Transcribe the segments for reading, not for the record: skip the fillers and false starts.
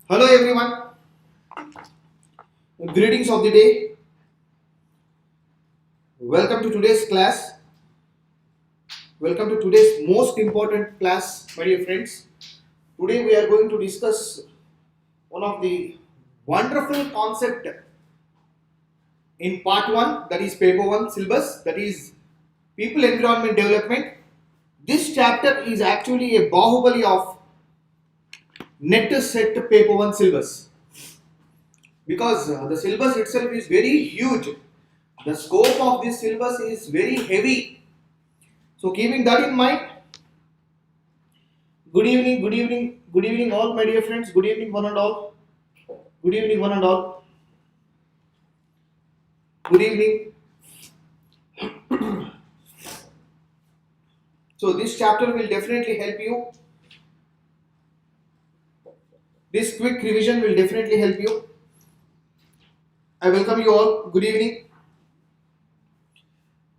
Hello everyone, greetings of the day. Welcome to today's class. Welcome to today's most important class, my dear friends. Today we are going to discuss one of the wonderful concept in part 1, that is paper 1 syllabus, that is people environment development. This chapter is actually a bahubali of NET set paper 1 syllabus because the syllabus itself is very huge. The scope of this syllabus is very heavy. So keeping that in mind, good evening all my dear friends, good evening one and all, good evening one and all, good evening. So this chapter will definitely help you. This quick revision will definitely help you. I welcome you all, good evening.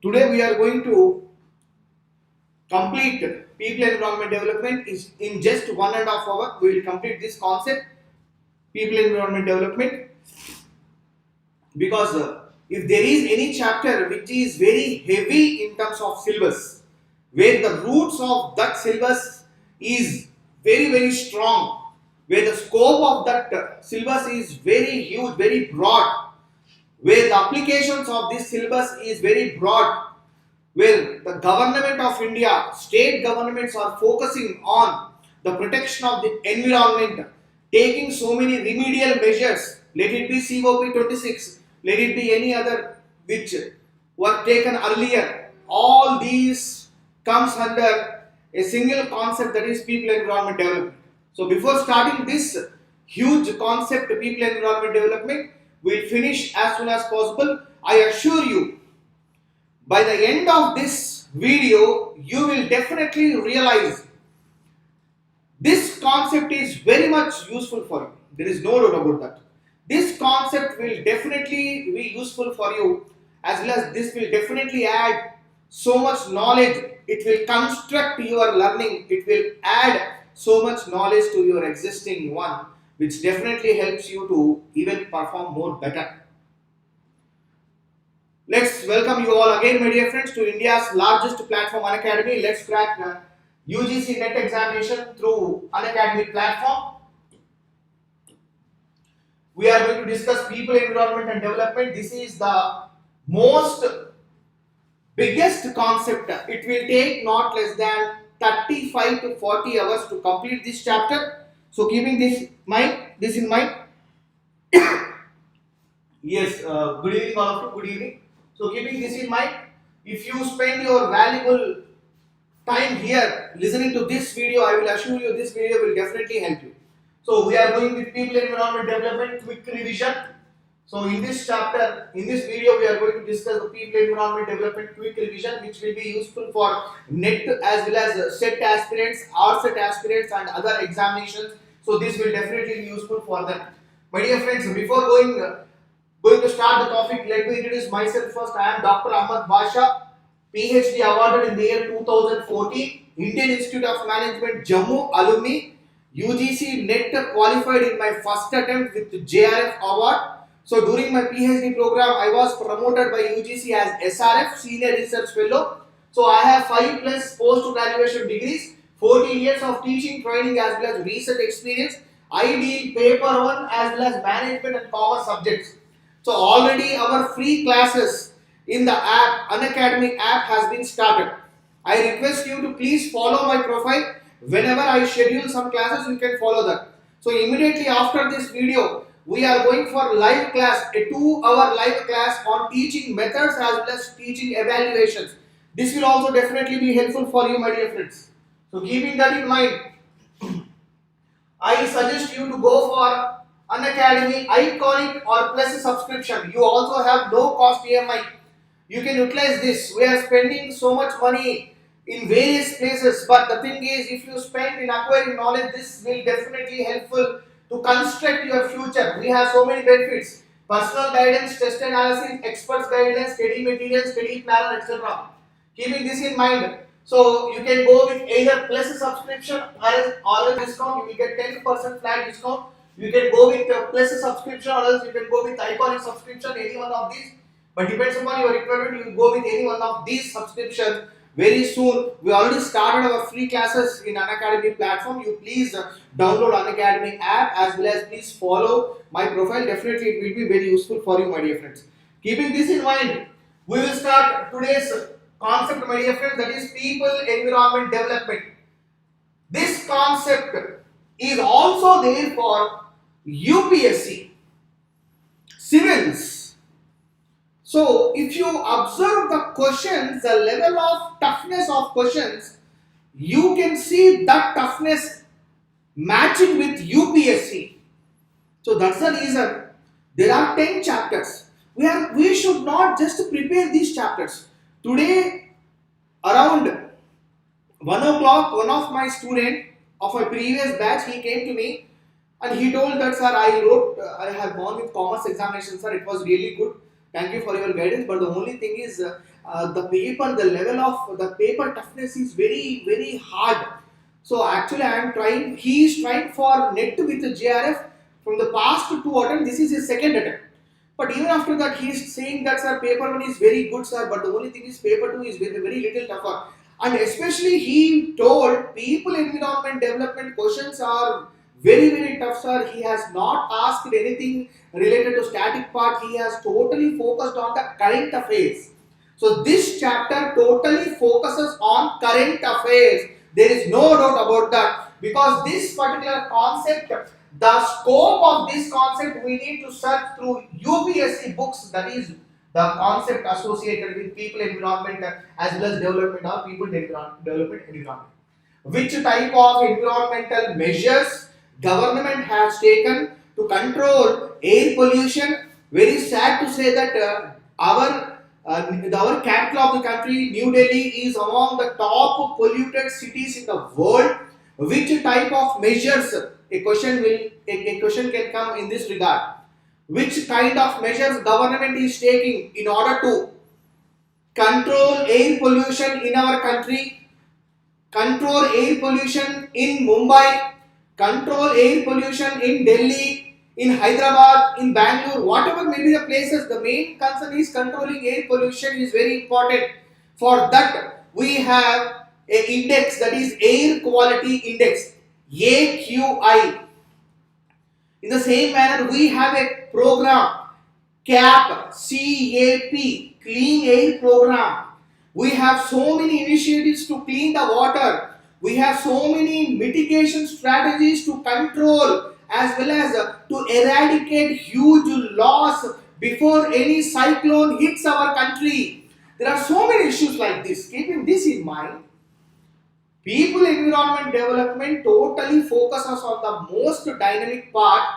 Today we are going to complete people environment development is in just 1.5 hours. We will complete this concept, people environment development, because if there is any chapter which is very heavy in terms of syllabus, where the roots of that syllabus is very strong, where the scope of that syllabus is very huge, very broad, where the applications of this syllabus is very broad, where the government of India, state governments are focusing on the protection of the environment, taking so many remedial measures, let it be COP 26, let it be any other which were taken earlier. All these comes under a single concept, that is people environment development. So before starting this huge concept people environment development, we will finish as soon as possible. I assure you, by the end of this video, you will definitely realize this concept is very much useful for you. There is no doubt about that. This concept will definitely be useful for you, as well as this will definitely add so much knowledge. It will construct your learning. It will add so much knowledge to your existing one, which definitely helps you to even perform more better. Let's welcome you all again, my dear friends, to India's largest platform, Unacademy. Let's crack UGC NET examination through Unacademy platform. We are going to discuss people, environment, and development. This is the most biggest concept. It will take not less than 35 to 40 hours to complete this chapter. So, keeping this in mind. Yes, good evening, all of you. Good evening. So, keeping this in mind, if you spend your valuable time here listening to this video, I will assure you this video will definitely help you. So, we are going with people environment development quick revision. So, in this chapter, in this video, we are going to discuss the people environment development quick revision, which will be useful for NET as well as set aspirants, RSET aspirants, and other examinations. So, this will definitely be useful for them. My dear friends, before going to start the topic, let me introduce myself first. I am Dr. Ahamed Basha, PhD awarded in the year 2014, Indian Institute of Management, Jammu, alumni, UGC NET qualified in my first attempt with JRF award. So during my PhD program, I was promoted by UGC as SRF, Senior Research Fellow. So I have 5 plus post-graduation degrees, 14 years of teaching, training as well as research experience. I deal paper 1 as well as management and commerce subjects. So already our free classes in the app, Unacademy app has been started. I request you to please follow my profile. Whenever I schedule some classes, you can follow that. So immediately after this video, we are going for live class, a 2-hour live class on teaching methods as well as teaching evaluations. This will also definitely be helpful for you, my dear friends. So keeping that in mind, I suggest you to go for Unacademy iconic or plus subscription. You also have low cost EMI. You can utilize this. We are spending so much money in various places, but the thing is, if you spend in acquiring knowledge, this will definitely helpful to construct your future. We have so many benefits: personal guidance, test analysis, experts guidance, study materials, study planner, etc. Keeping this in mind, so you can go with either plus subscription or a discount. You will get 10% flat discount. You can go with plus a subscription, or else you can go with iconic subscription, any one of these. But depends upon your requirement, you will go with any one of these subscription. Very soon, we already started our free classes in Unacademy platform. You please download Unacademy app, as well as please follow my profile. Definitely, it will be very useful for you, my dear friends. Keeping this in mind, we will start today's concept, my dear friends, that is people environment development. This concept is also there for UPSC, civils. So, if you observe the questions, the level of toughness of questions, you can see that toughness matching with UPSC. So, that's the reason there are 10 chapters. We should not just prepare these chapters. Today, around 1 o'clock, one of my student of my previous batch, he came to me and he told that, sir, I have gone with commerce examination, sir, it was really good. Thank you for your guidance, but the only thing is the level of the paper toughness is very, very hard. So actually he is trying for NET with JRF from the past 2 attempts, this is his second attempt. But even after that, he is saying that, sir, paper 1 is very good, sir, but the only thing is paper 2 is very, very little tougher. And especially he told people environment development questions are very, very tough, sir. He has not asked anything related to static part. He has totally focused on the current affairs. So this chapter totally focuses on current affairs. There is no doubt about that, because this particular concept, the scope of this concept, we need to search through UPSC books, that is the concept associated with people environment as well as development of people development environment. Which type of environmental measures government has taken to control air pollution? Very sad to say that our capital of the country, New Delhi, is among the top polluted cities in the world. Which type of measures? A question can come in this regard. Which kind of measures government is taking in order to control air pollution in our country, control air pollution in Mumbai, control air pollution in Delhi, in Hyderabad, in Bangalore, whatever may be the places, the main concern is controlling air pollution is very important. For that, we have an index, that is air quality index, AQI. In the same manner, we have a program, CAP, CAP, Clean Air Program. We have so many initiatives to clean the water. We have so many mitigation strategies to control as well as to eradicate huge loss before any cyclone hits our country. There are so many issues like this. Keeping this in mind, people environment development totally focuses on the most dynamic part.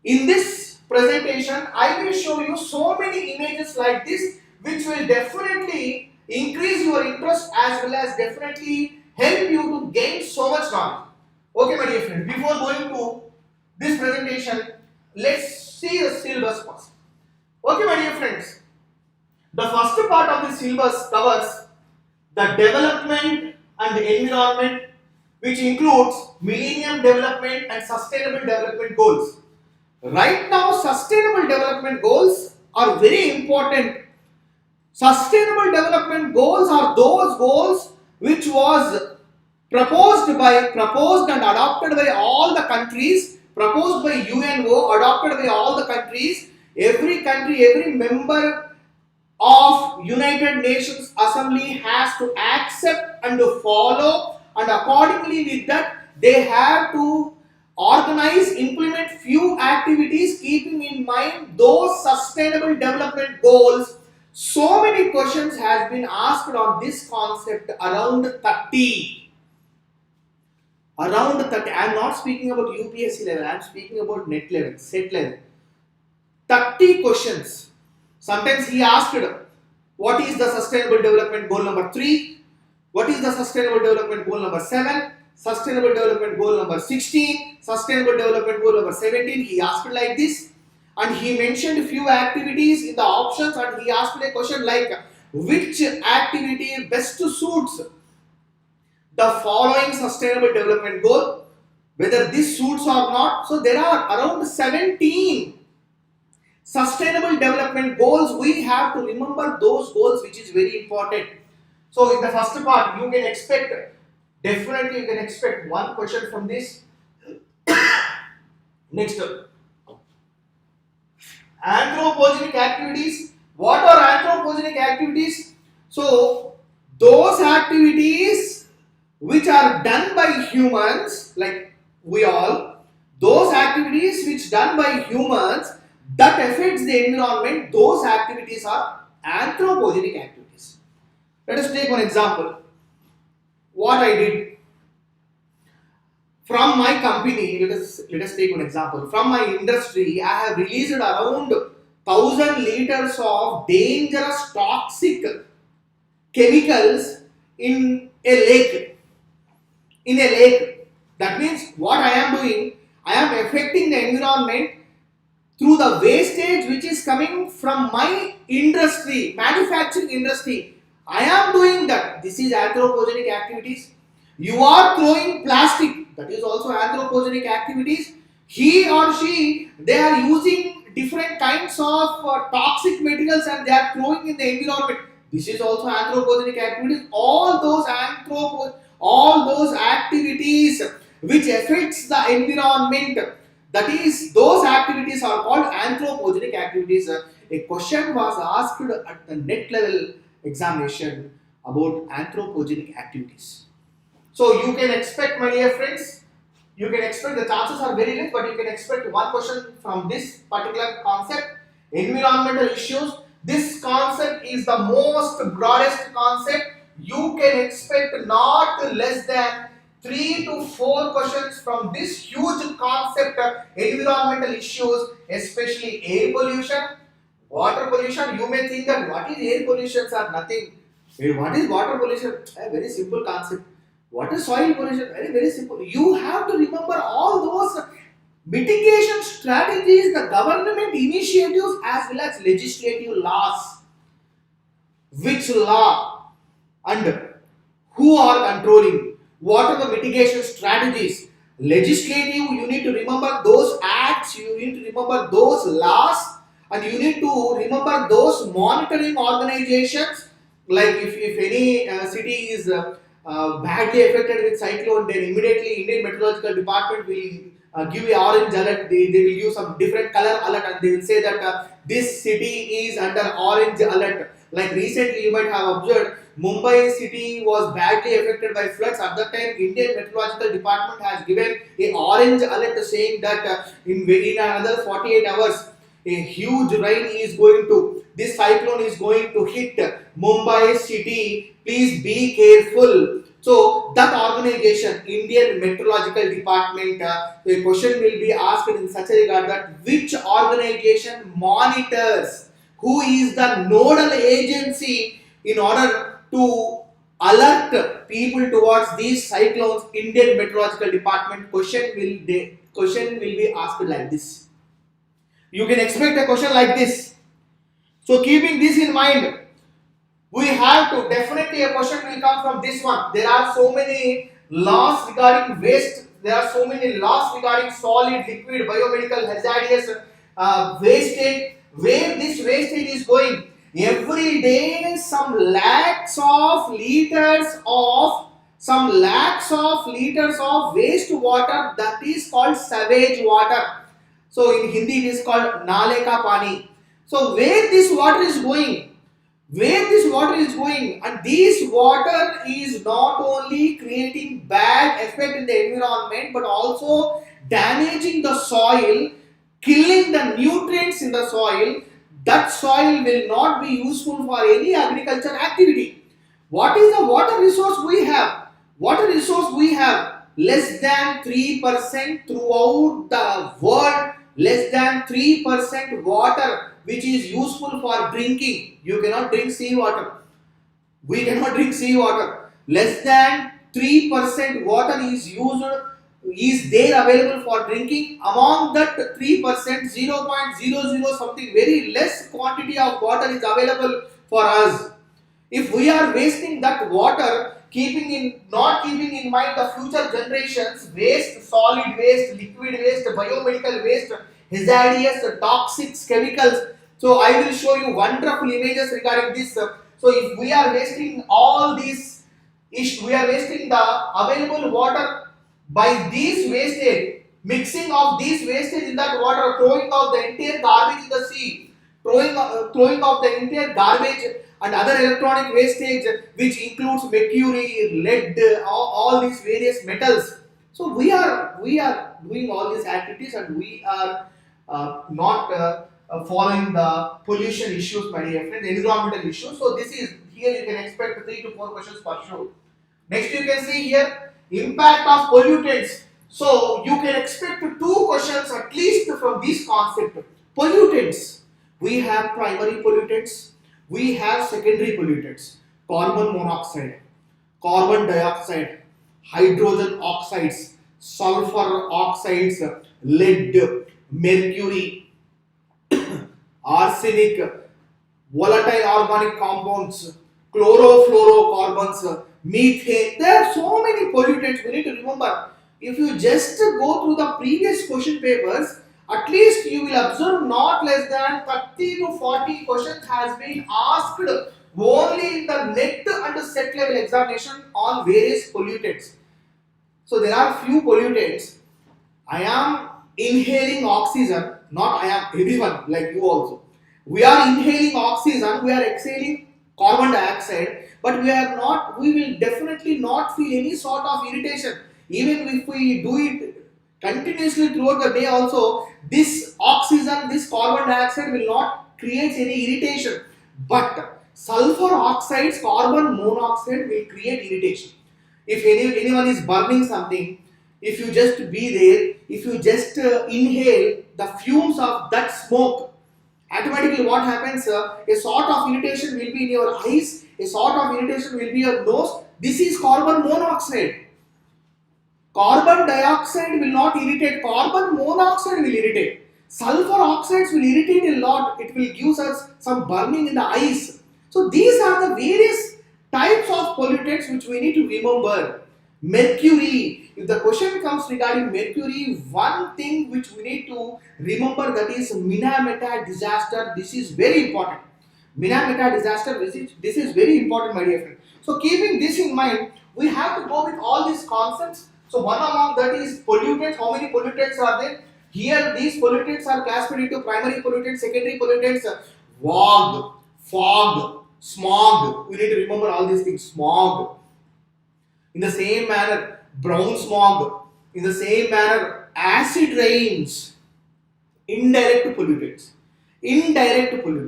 In this presentation, I will show you so many images like this, which will definitely increase your interest as well as definitely help you to gain so much knowledge. Okay, my dear friends, before going to this presentation, let's see the syllabus first. Okay, my dear friends, the first part of the syllabus covers the development and the environment, which includes Millennium Development and Sustainable Development Goals. Right now, Sustainable Development Goals are very important. Sustainable Development Goals are those goals which was proposed and adopted by all the countries, proposed by UNO, adopted by all the countries. Every country, every member of United Nations Assembly has to accept and to follow, and accordingly with that they have to organize, implement few activities keeping in mind those sustainable development goals. So many questions has been asked on this concept, around 30. Around 30. I am not speaking about UPSC level, I am speaking about NET level, set level. 30 questions. Sometimes he asked, what is the sustainable development goal number 3? What is the sustainable development goal number 7? Sustainable development goal number 16, sustainable development goal number 17. He asked like this, and he mentioned few activities in the options, and he asked a question like, which activity best suits the following sustainable development goal? whether this suits or not. So there are around 17 sustainable development goals. We have to remember those goals, which is very important. So in the first part, you can expect, definitely you can expect one question from this. Next, anthropogenic activities. What are anthropogenic activities? So those activities which are done by humans, like we all, those activities which done by humans that affects the environment, those activities are anthropogenic activities. Let us take one example. What I did from my company, let us take one example. From my industry, I have released around 1000 liters of dangerous toxic chemicals in a lake. In a lake. That means what I am doing, I am affecting the environment through the wastage which is coming from my industry, manufacturing industry. I am doing that. This is anthropogenic activities. You are throwing plastic. That is also anthropogenic activities. He or she, they are using different kinds of toxic materials and they are throwing in the environment. This is also anthropogenic activities. All those activities which affects the environment, that is, those activities are called anthropogenic activities. A question was asked at the NET level examination about anthropogenic activities. So you can expect, my dear friends, you can expect, the chances are very less, but you can expect one question from this particular concept, environmental issues. This concept is the most broadest concept. You can expect not less than 3 to 4 questions from this huge concept of environmental issues, especially air pollution, water pollution. You may think that what is air pollution or nothing. What is water pollution? A very simple concept. What is soil pollution? Very, very simple. You have to remember all those mitigation strategies, the government initiatives as well as legislative laws. Which law and who are controlling? What are the mitigation strategies? Legislative, you need to remember those acts, you need to remember those laws, and you need to remember those monitoring organizations. Like if any city is badly affected with cyclone, then immediately Indian Meteorological Department will give a orange alert. They will use some different color alert and they will say that this city is under orange alert. Like recently you might have observed, Mumbai city was badly affected by floods. At that time, Indian Meteorological Department has given a orange alert saying that in another 48 hours, a huge rain is going to, this cyclone is going to hit Mumbai city. Please be careful. So that organization, Indian Meteorological Department, a question will be asked in such a regard that which organization monitors, who is the nodal agency in order to alert people towards these cyclones. Indian Meteorological Department. Question will be asked like this. You can expect a question like this. So keeping this in mind, we have to, definitely a question will come from this one. There are so many laws regarding waste. There are so many laws regarding solid, liquid, biomedical, hazardous wastage. Where this wastage is going? Every day some lakhs of liters of waste water, that is called sewage water. So in Hindi it is called nale ka pani. So where this water is going? And this water is not only creating bad effect in the environment but also damaging the soil, killing the nutrients in the soil. That soil will not be useful for any agriculture activity. What is the water resource we have? Less than 3% throughout the world. Less than 3% water which is useful for drinking. You cannot drink seawater. We cannot drink seawater. Less than 3% water is there available for drinking. Among that 3%, 0.00 something, very less quantity of water is available for us. If we are wasting that water, not keeping in mind the future generations, waste, solid waste, liquid waste, biomedical waste, hazardous, toxic chemicals. So I will show you wonderful images regarding this. So if we are wasting all these, we are wasting the available water by these wastage, mixing of these wastage in that water, throwing out the entire garbage in the sea, throwing out the entire garbage and other electronic wastage, which includes mercury, lead, all these various metals. So we are doing all these activities, and we are not following the pollution issues, my dear friends, environmental issues. So this is, here you can expect 3 to 4 questions for sure. Next you can see here, impact of pollutants. So you can expect 2 questions at least from this concept. Pollutants. We have primary pollutants, we have secondary pollutants. Carbon monoxide, carbon dioxide, hydrogen oxides, sulfur oxides, lead, mercury, arsenic, volatile organic compounds, chlorofluorocarbons, methane. There are so many pollutants. We need to remember. If you just go through the previous question papers, at least you will observe not less than 30 to 40 questions has been asked only in the NET and set level examination on various pollutants. So there are few pollutants. I am inhaling oxygen, not I am everyone like you also. We are inhaling oxygen, we are exhaling carbon dioxide, but we will definitely not feel any sort of irritation. Even if we do it continuously throughout the day also, this oxygen, this carbon dioxide will not create any irritation. But sulfur oxides, carbon monoxide will create irritation. If anyone is burning something, if you just be there, if you just inhale the fumes of that smoke, automatically what happens, a sort of irritation will be in your eyes, a sort of irritation will be in your nose. This is carbon monoxide. Carbon dioxide will not irritate, carbon monoxide will irritate. Sulfur oxides will irritate a lot, it will give us some burning in the eyes. So these are the various types of pollutants which we need to remember. Mercury, if the question comes regarding mercury, one thing which we need to remember, that is Minamata disaster. This is very important. Minamata disaster, this is very important, my dear friend. So keeping this in mind, we have to go with all these concepts. So one among that is pollutants. How many pollutants are there? Here these pollutants are classified into primary pollutants, secondary pollutants, fog, smog. We need to remember all these things. Smog. In the same manner, brown smog. In the same manner, acid rains. Indirect pollutants.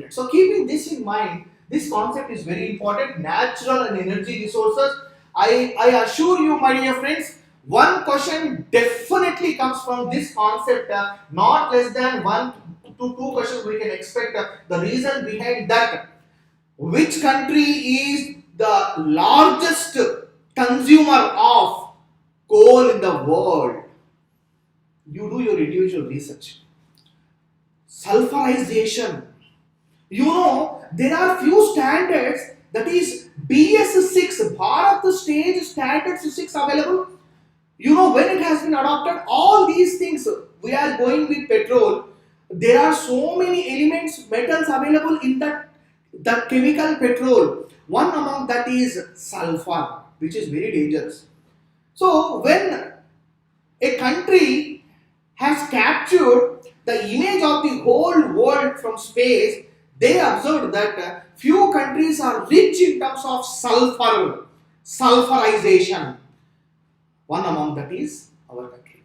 So keeping this in mind, this concept is very important. Natural and energy resources. I assure you, my dear friends, one question definitely comes from this concept. Not less than 1 to 2 questions we can expect. The reason behind that: which country is the largest consumer of coal in the world? You do your individual research. Sulfurization. You know, there are few standards, that is BS6, Bharat Stage Standards 6 available. You know, when it has been adopted, all these things, we are going with petrol. There are so many elements, metals available in the chemical petrol. One among that is sulfur, which is very dangerous. So when a country has captured the image of the whole world from space, they observed that few countries are rich in terms of sulfurization. One among that is our country.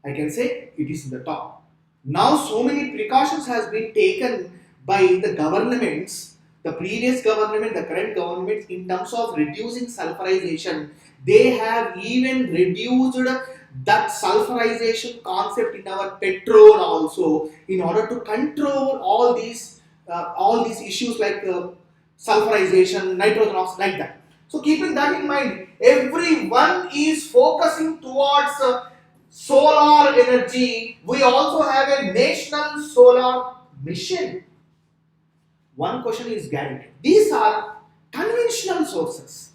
I can say it is in the top. Now so many precautions has been taken by the governments, the previous government, the current government, in terms of reducing sulfurization. They have even reduced that sulfurization concept in our petrol also, in order to control all these issues like sulfurization, nitrogen oxide, like that. So keeping that in mind, everyone is focusing towards solar energy. We also have a national solar mission. One question is guaranteed. These are conventional sources.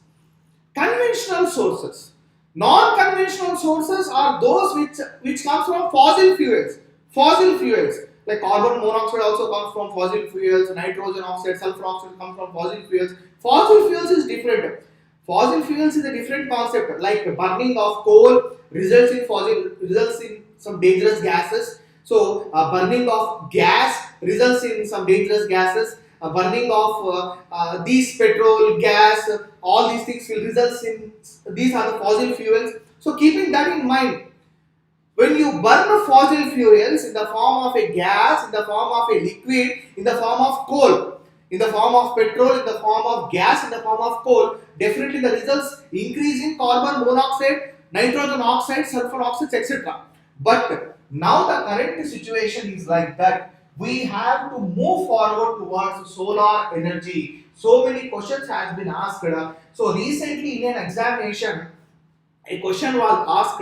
Conventional sources. Non-conventional sources are those which comes from fossil fuels. Fossil fuels like carbon monoxide also comes from fossil fuels. Nitrogen oxide, sulfur oxide comes from fossil fuels. Fossil fuels is different. Fossil fuels is a different concept. Like burning of coal results in some dangerous gases. So burning of gas results in some dangerous gases. Burning of these petrol, gas, all these things will result in, these are the fossil fuels. So keeping that in mind, when you burn fossil fuels in the form of a gas, in the form of a liquid, in the form of coal, in the form of petrol, in the form of gas, in the form of coal, definitely the results increase in carbon monoxide, nitrogen oxide, sulfur oxides, etc. But now the current situation is like that. We have to move forward towards solar energy. So many questions has been asked. So recently in an examination, a question was asked,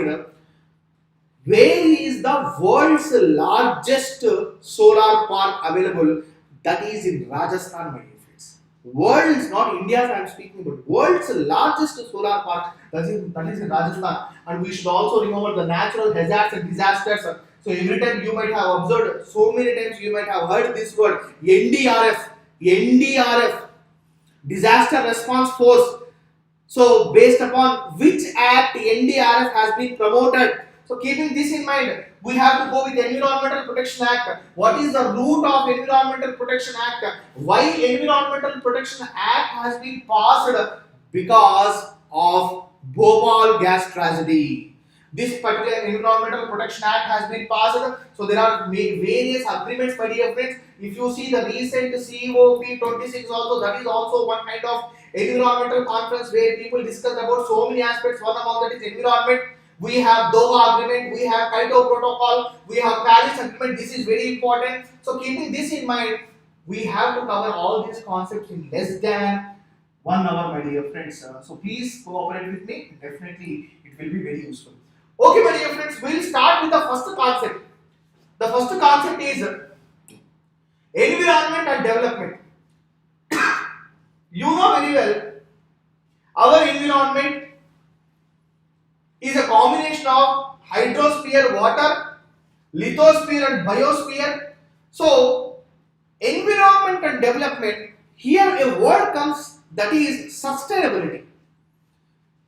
where is the world's largest solar park available? That is in Rajasthan, my dear friends. World's, not India's I am speaking, but world's largest solar park, that is in Rajasthan. And we should also remember the natural hazards and disasters. So every time you might have observed, so many times you might have heard this word, NDRF, Disaster Response Force. So based upon which act NDRF has been promoted. So keeping this in mind, we have to go with Environmental Protection Act. What is the root of Environmental Protection Act? Why Environmental Protection Act has been passed? Because of Bhopal gas tragedy. This particular Environmental Protection Act has been passed. So there are various agreements, my dear friends. If you see the recent COP26 also, that is also one kind of environmental conference where people discuss about so many aspects. One among that is environment. We have Doha Agreement, we have Kyoto Protocol, we have Paris Agreement. This is very important. So keeping this in mind, we have to cover all these concepts in less than 1 hour, my dear friends. So please cooperate with me. Definitely, it will be very useful. Okay, my dear friends, we will start with the first concept. The first concept is environment and development. You know very well, our environment is a combination of hydrosphere, water, lithosphere and biosphere. So, environment and development, here a word comes, that is sustainability.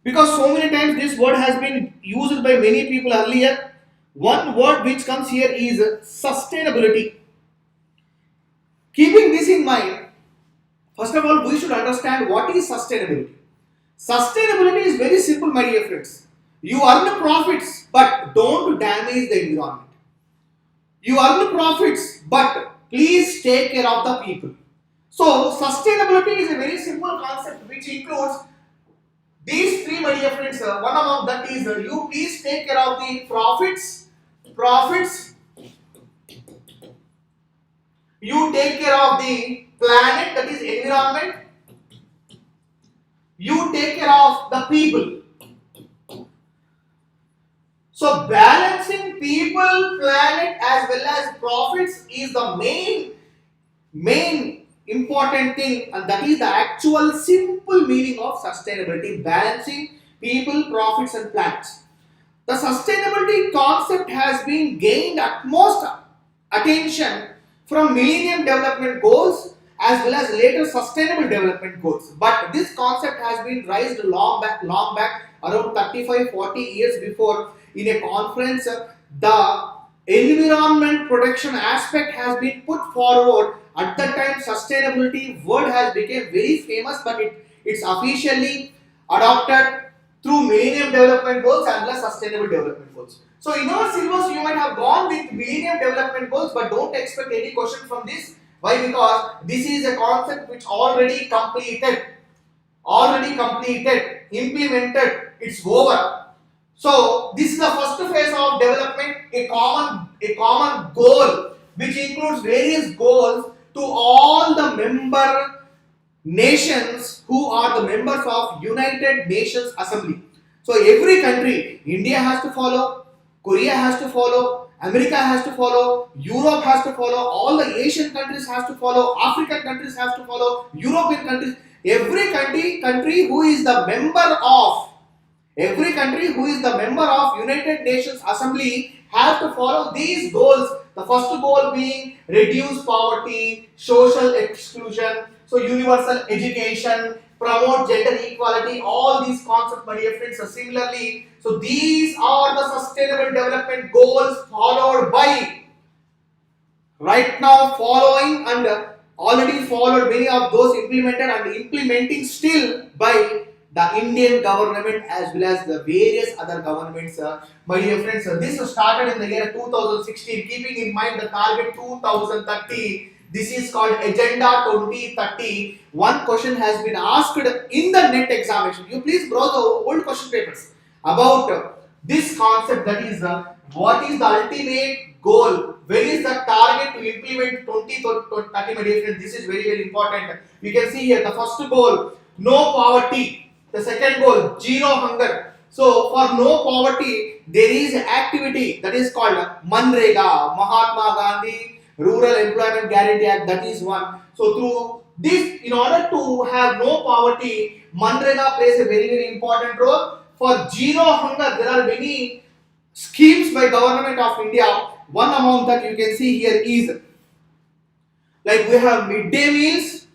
Because so many times this word has been used by many people earlier. One word which comes here is sustainability. Keeping this in mind, first of all, we should understand what is sustainability. Sustainability is very simple, my dear friends. You earn profits, but don't damage the environment. You earn profits, but please take care of the people. So, sustainability is a very simple concept which includes these three, my dear friends. One among that is you please take care of the profits. You take care of the planet, that is environment. You take care of the people. So balancing people, planet as well as profits is the main important thing, and that is the actual simple meaning of sustainability: balancing people, profits and planets. The sustainability concept has been gained utmost attention from Millennium Development Goals as well as later Sustainable Development Goals. But this concept has been raised long back, around 35-40 years before. In a conference, the environment protection aspect has been put forward. At that time, sustainability word has become very famous, but it's officially adopted through Millennium Development Goals and the Sustainable Development Goals. So in our syllabus, you might have gone with Millennium Development Goals, but don't expect any question from this. Why? Because this is a concept which already completed, implemented, it's over. So this is the first phase of development, a common goal which includes various goals to all the member nations who are the members of United Nations Assembly. So every country, India has to follow, Korea has to follow, America has to follow, Europe has to follow, all the Asian countries has to follow, African countries have to follow, European countries, Every country who is the member of United Nations Assembly have to follow these goals. The first goal being reduce poverty, social exclusion, so universal education, promote gender equality, all these concepts, my dear friends, are similarly. So these are the sustainable development goals followed by right now, following and already followed, many of those implemented and implementing still by the Indian government as well as the various other governments. My dear friends, this started in the year 2016, keeping in mind the target 2030. This is called Agenda 2030. One question has been asked in the NET examination. You please browse the old question papers about this concept, that is what is the ultimate goal, where is the target to implement 2030, my dear friends. This is very important. We can see here the first goal, no poverty. The second goal, zero hunger. So for no poverty, there is activity that is called Manrega, Mahatma Gandhi Rural Employment Guarantee Act. That is one. So through this, in order to have no poverty, Manrega plays a very important role. For zero hunger, there are many schemes by government of India. One among that you can see here is like we have midday meals.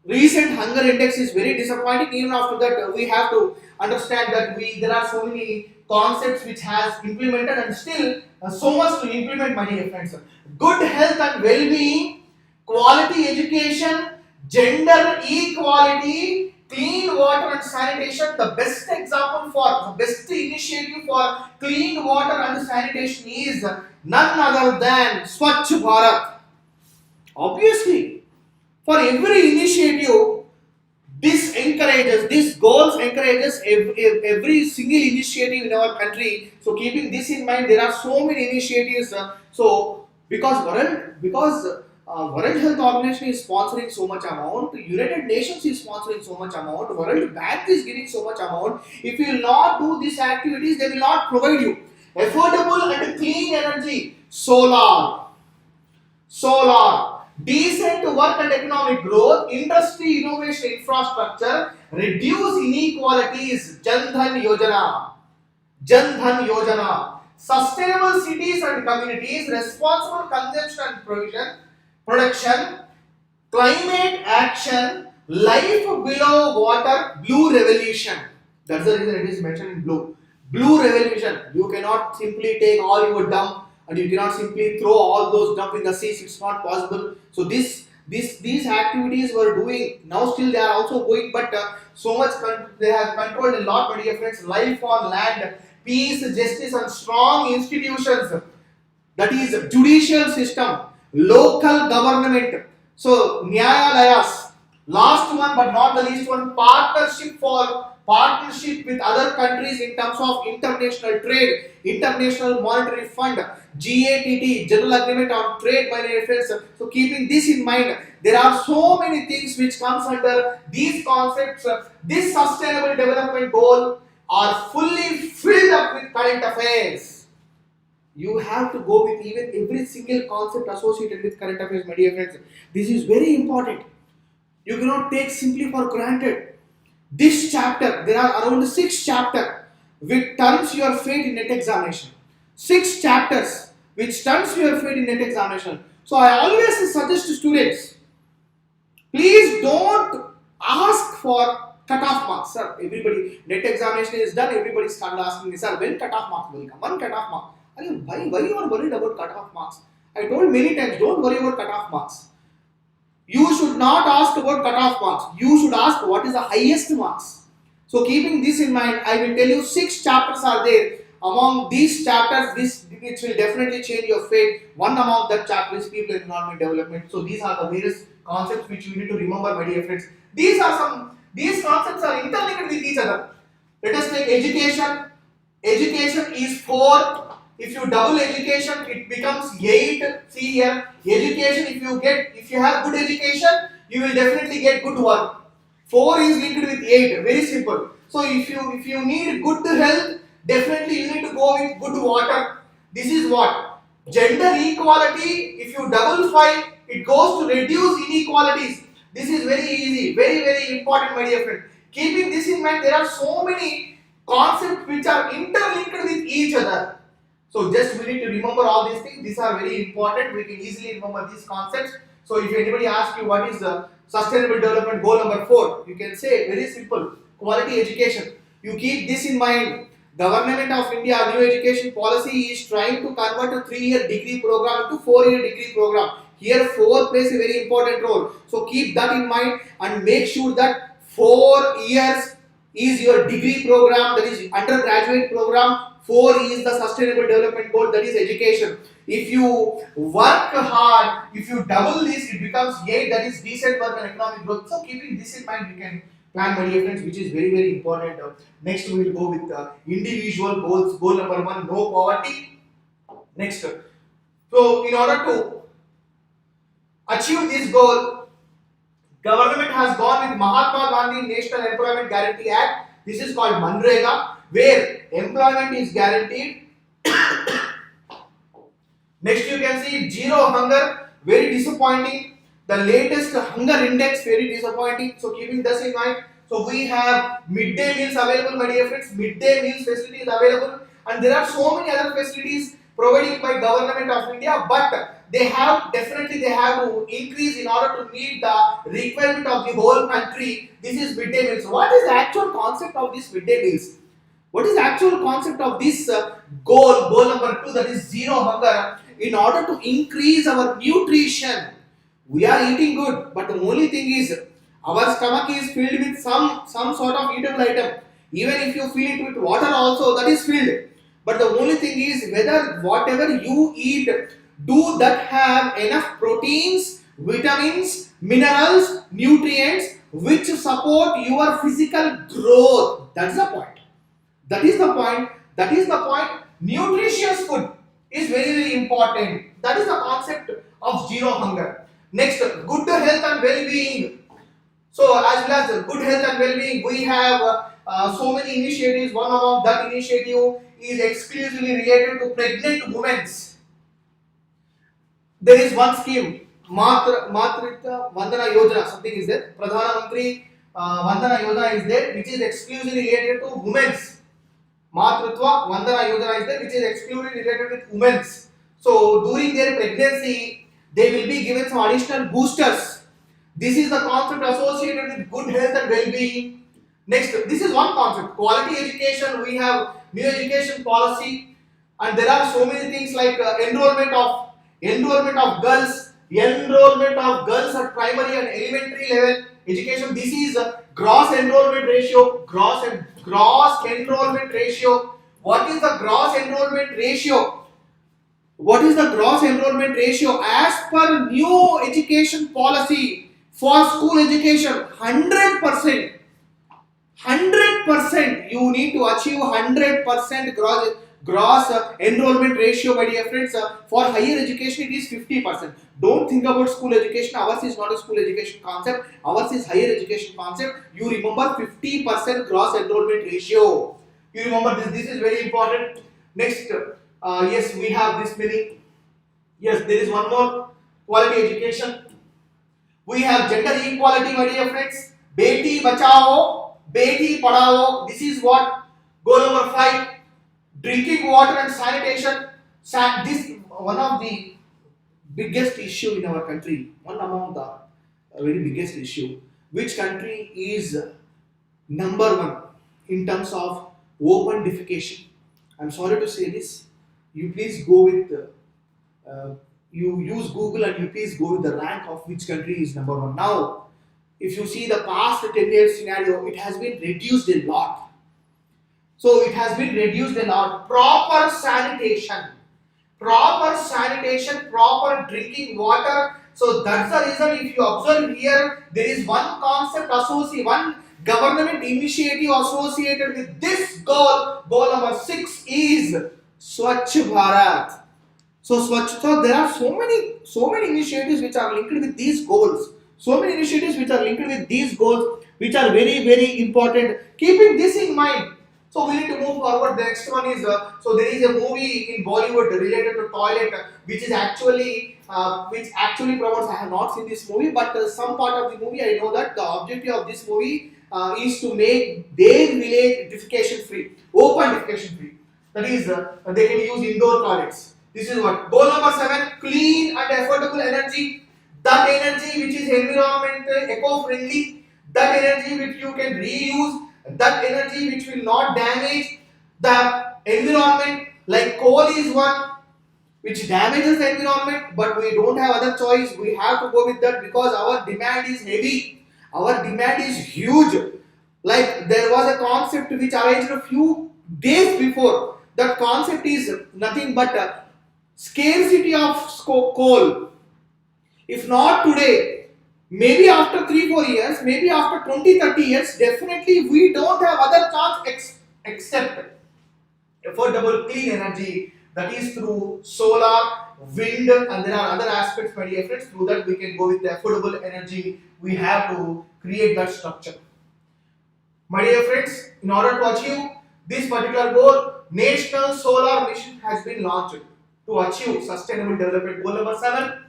Recent hunger index is very disappointing. Even after that, we have to understand that there are so many concepts which has implemented and still so much to implement, my dear friends. Good health and well-being, quality education, gender equality, clean water and sanitation. The best example for the best initiative for clean water and sanitation is none other than Swachh Bharat. Obviously, for every initiative, this goals encourages every single initiative in our country. So keeping this in mind, there are so many initiatives. So because World Health Organization is sponsoring so much amount, United Nations is sponsoring so much amount, World Bank is giving so much amount. If you will not do these activities, they will not provide you affordable and clean energy, solar, decent work and economic growth, industry, innovation, infrastructure, reduce inequalities, Jan Dhan Yojana, sustainable cities and communities, responsible consumption and production, climate action, life below water, blue revolution. That's the reason it is mentioned in blue. Blue revolution. You cannot simply take all your dump and you cannot simply throw all those dump in the seas. It's not possible. So these activities were doing, now still they are also going, but so much they have controlled a lot, my dear friends. Life on land, peace, justice and strong institutions, that is judicial system, local government. So Nyayalayas, last one but not the least one, partnership with other countries in terms of international trade, International Monetary Fund, GATT, General Agreement on Trade, by reference. So keeping this in mind, there are so many things which comes under these concepts. This sustainable development goal are fully filled up with current affairs. You have to go with even every single concept associated with current affairs, my dear friends. This is very important. You cannot take simply for granted. This chapter, there are around 6 chapters which turns your fate in NET examination. 6 chapters which turns your fate in NET examination. So I always suggest to students, please don't ask for cut-off marks. Sir, everybody, NET examination is done, everybody started asking me, sir, when cut-off marks will come? One cut-off mark. Why you are worried about cut-off marks? I told many times, don't worry about cut-off marks. You should not ask about cut-off marks. You should ask what is the highest marks. So keeping this in mind, I will tell you 6 chapters are there. Among these chapters, it will definitely change your fate. One among that chapter is people environment development. So these are the various concepts which you need to remember, my dear friends. These concepts are interlinked with each other. Let us take education. Education is 4. If you double education, it becomes 8. See here, education, if you have good education, you will definitely get good work. 4 is linked with 8. Very simple. So if you need good health, definitely you need to go with good water. This is what? Gender equality. If you double 5, it goes to reduce inequalities. This is very easy, very important, my dear friend. Keeping this in mind, there are so many concepts which are interlinked with each other. So just we need to remember all these things. These are very important. We can easily remember these concepts. So if anybody asks you what is the sustainable development goal number 4, you can say very simple: quality education. You keep this in mind. Government of India new education policy is trying to convert a 3-year degree program to 4-year degree program. Here 4 plays a very important role. So keep that in mind and make sure that 4 years is your degree program, that is undergraduate program. 4 is the sustainable development goal, that is education. If you work hard, if you double this, it becomes 8, that is decent work and economic growth. So keeping this in mind, you can plan, my dear friends, which is very important. Next we will go with individual goals. Goal number 1, no poverty. Next, so in order to achieve this goal, government has gone with Mahatma Gandhi National Employment Guarantee Act. This is called Manrega, where employment is guaranteed. Next you can see zero hunger, very disappointing. The latest hunger index, very disappointing. So keeping this in mind, so we have midday meals available, my dear friends. Midday meals facility is available, and there are so many other facilities provided by government of India, but they have to increase in order to meet the requirement of the whole country. This is midday meals. What is the actual concept of this midday meals? What is the actual concept of this goal number 2, that is zero hunger? In order to increase our nutrition, we are eating good, but the only thing is our stomach is filled with some sort of eatable item. Even if you fill it with water also, that is filled. But the only thing is whether whatever you eat, do that have enough proteins, vitamins, minerals, nutrients which support your physical growth. That's the point. That is the point. That is the point. Nutritious food is very important. That is the concept of zero hunger. Next, good health and well-being. So as well as good health and well-being, we have so many initiatives. One among that initiative is exclusively related to pregnant women. There is one scheme, Matritva Vandana Yojana, something is there. Pradhana Mantri Vandana Yojana is there, which is exclusively related to women's. Matritva Vandana Yojana is there, which is exclusively related with women. So during their pregnancy, they will be given some additional boosters. This is the concept associated with good health and well-being. Next, this is one concept. Quality education. We have new education policy, and there are so many things like enrollment of girls at primary and elementary level education. This is gross enrollment ratio. Gross enrollment ratio. What is the gross enrollment ratio? What is the gross enrollment ratio as per new education policy for school education? 100%. 100%. You need to achieve 100% gross enrollment ratio, my dear friends. For higher education, it is 50%. Don't think about school education. Ours is not a school education concept. Ours is higher education concept. You remember 50% gross enrollment ratio. You remember this. This is very important. Next, yes, we have this many. Yes, there is one more. Quality education. We have gender equality, my dear friends. Beti bachao, beti padhao. This is what goal number 5. Drinking water and sanitation. This one of the biggest issue in our country. One among the very biggest issue. Which country is number 1 in terms of open defecation? I'm sorry to say this. You please go with you use Google and you please go with the rank of which country is number 1. Now, if you see the past 10 years scenario, it has been reduced a lot. So it has been reduced a lot. Proper sanitation, proper drinking water. So that's the reason, if you observe here, there is one concept associated, one government initiative associated with this goal. Goal number 6 is Swachh Bharat. So there are so many initiatives which are linked with these goals. So many initiatives which are linked with these goals, which are very important. Keeping this in mind, So we need to move forward. The next one is so there is a movie in Bollywood related to toilet, which is actually which actually promotes. I have not seen this movie, but some part of the movie I know that the objective of this movie is to make their village defecation free, open defecation free. That is, they can use indoor toilets. This is what goal number 7: clean and affordable energy. That energy which is environmental, eco-friendly. That energy which you can reuse. That energy which will not damage the environment. Like coal is one which damages the environment, but we don't have other choice. We have to go with that because our demand is heavy. Our demand is huge. Like there was a concept which arose a few days before. That concept is nothing but a scarcity of coal. If not today, maybe after 3-4 years, maybe after 20-30 years, definitely we don't have other chance except affordable clean energy, that is through solar, wind, and there are other aspects, my dear friends. Through that we can go with the affordable energy. We have to create that structure. My dear friends, in order to achieve this particular goal, National Solar Mission has been launched to achieve sustainable development goal number 7.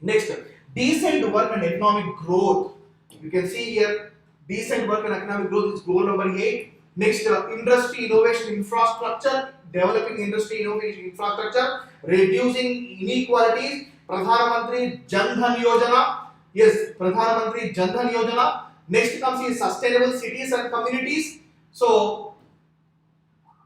Next, decent work and economic growth. You can see here, decent work and economic growth is goal number 8. Next, industry innovation infrastructure, developing industry innovation infrastructure, reducing inequalities, Pradhan Mantri Jan Dhan Yojana. Yes, Pradhan Mantri Jan Dhan Yojana. Next comes is sustainable cities and communities. So,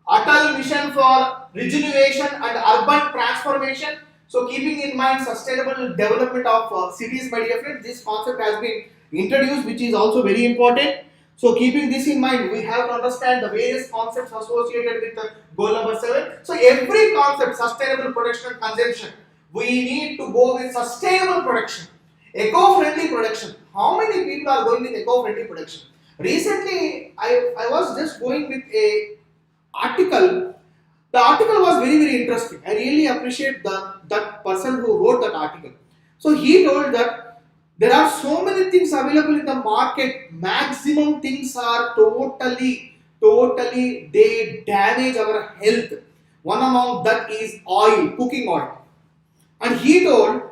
Atal Mission for regeneration and urban transformation. So, keeping in mind sustainable development of cities, my dear friends, this concept has been introduced, which is also very important. So, keeping this in mind, we have to understand the various concepts associated with goal number 7. So, every concept, sustainable production and consumption, we need to go with sustainable production, eco-friendly production. How many people are going with eco-friendly production? Recently, I was just going with a article. The article was very interesting. I really appreciate that person who wrote that article. So he told that there are so many things available in the market. Maximum things are totally they damage our health. One among that is oil, cooking oil. And he told,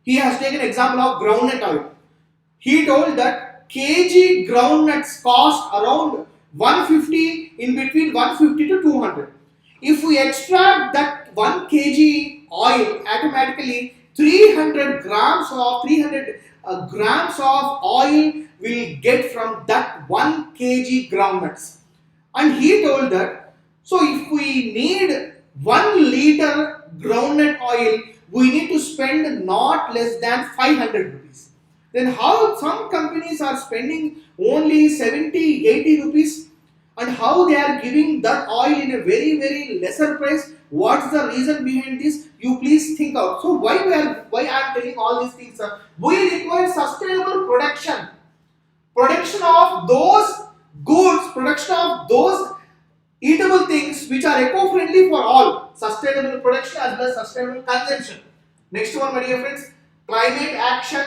he has taken example of groundnut oil. He told that kg groundnuts cost around 150, in between 150 to 200. If we extract that 1 kg oil, automatically 300 grams of oil will get from that 1 kg groundnuts. And he told that, so if we need 1 liter groundnut oil, we need to spend not less than 500 rupees. Then how some companies are spending only 70-80 rupees, and how they are giving that oil in a very lesser price? What's the reason behind this? You please think out. So why I am telling all these things? We require sustainable production of those goods, production of those eatable things which are eco-friendly for all. Sustainable production as well as sustainable consumption. Next one, my dear friends, climate action.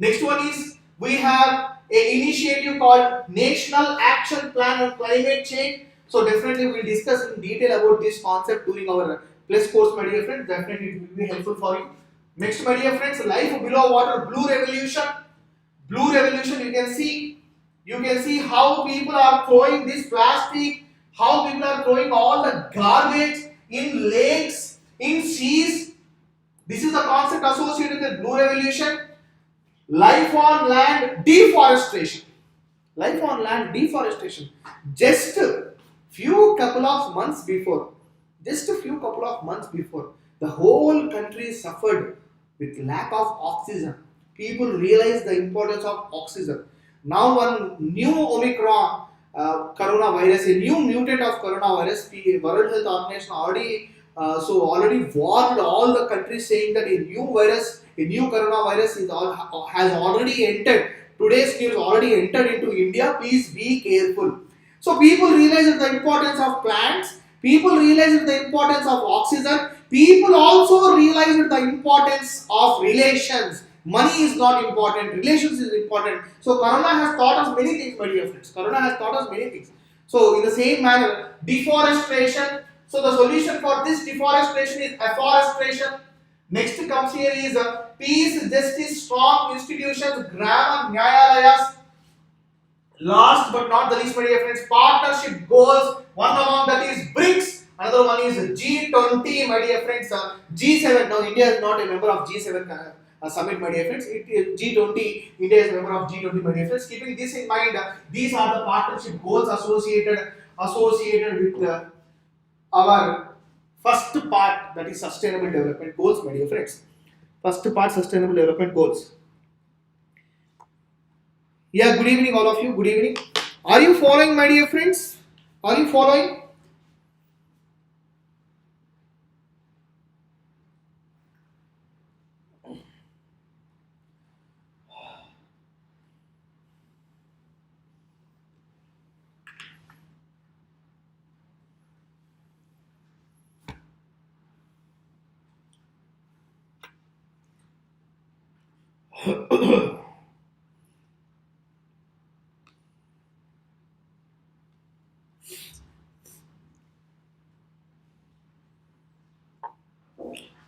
Next one is, we have an initiative called National Action Plan on Climate Change. So definitely we will discuss in detail about this concept during our plus course, my dear friends. Definitely it will be helpful for you. Next, my dear friends, life below water, blue revolution. Blue revolution, you can see how people are throwing this plastic, how people are throwing all the garbage in lakes, in seas. This is the concept associated with blue revolution. Life on land deforestation. Life on land deforestation. Just a few couple of months before, the whole country suffered with lack of oxygen. People realized the importance of oxygen. Now one new Omicron coronavirus, a new mutant of coronavirus, the World Health Organization already warned all the countries, saying that a new coronavirus has already entered. Today's news already entered into India. Please be careful. So people realized the importance of plants. People realized the importance of oxygen. People also realized the importance of relations. Money is not important, relations is important. So Corona has taught us many things, my dear friends. Corona has taught us many things. So in the same manner, deforestation. So the solution for this deforestation is afforestation. Next comes here is peace, justice, strong institutions, grammar, nyayalayas. Last but not the least, my dear friends, partnership goals. One among that is BRICS. Another one is G20, my dear friends. G7. Now India is not a member of G7 summit, my dear friends. It is G20. India is a member of G20, my dear friends. Keeping this in mind, these are the partnership goals associated with our first part, that is sustainable development goals, my dear friends. First part, sustainable development goals. Yeah, good evening, all of you. Good evening. Are you following, my dear friends? Are you following?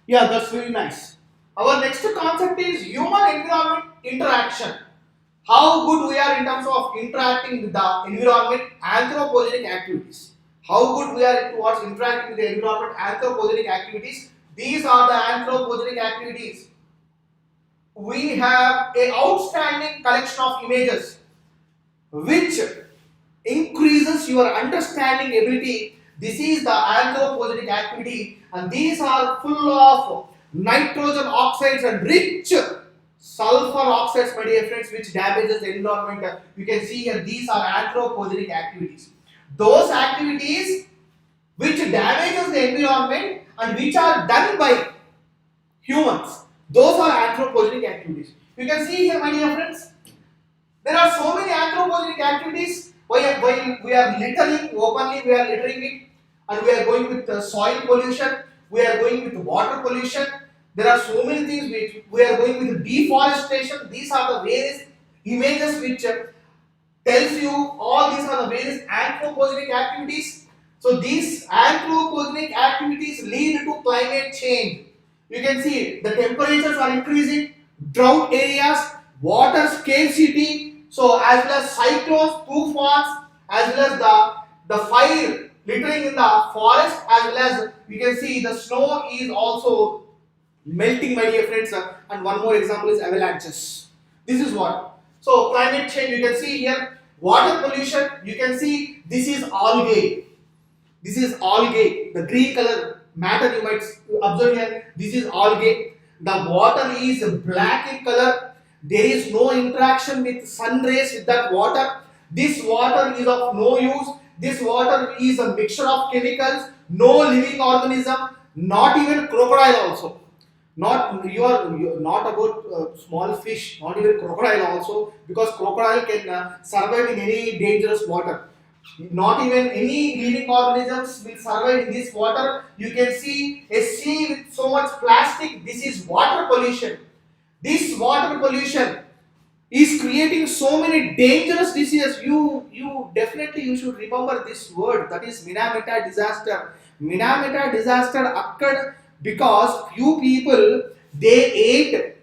Yeah, that's very nice. Our next concept is human environment interaction. How good we are in terms of interacting with the environment, anthropogenic activities. How good we are towards interacting with the environment, anthropogenic activities. These are the anthropogenic activities. We have a outstanding collection of images which increases your understanding ability. This is the anthropogenic activity, and these are full of nitrogen oxides and rich sulfur oxides, my dear friends, which damages the environment. You can see here, these are anthropogenic activities. Those activities which damages the environment and which are done by humans, those are anthropogenic activities. You can see here, my dear friends, there are so many anthropogenic activities. While we are littering openly, we are littering it, and we are going with soil pollution, we are going with water pollution. There are so many things which we are going with deforestation. These are the various images which tells you all these are the various anthropogenic activities. So these anthropogenic activities lead to climate change. You can see the temperatures are increasing, drought areas, water scarcity, so as well as cyclones, tufans, as well as the fire littering in the forest, as well as we can see the snow is also melting, my dear friends. And one more example is avalanches. This is what. So climate change, you can see here, water pollution, you can see this is algae. This is algae. The green color matter you might observe here. This is algae. The water is black in color. There is no interaction with sun rays with that water. This water is of no use. This water is a mixture of chemicals. No living organism. Not even crocodile also. You are not about small fish. Not even crocodile also, because crocodile can survive in any dangerous water. Not even any living organisms will survive in this water. You can see a sea with so much plastic. This is water pollution. This water pollution is creating so many dangerous diseases. You definitely you should remember this word, that is Minamata disaster. Minamata disaster occurred because few people they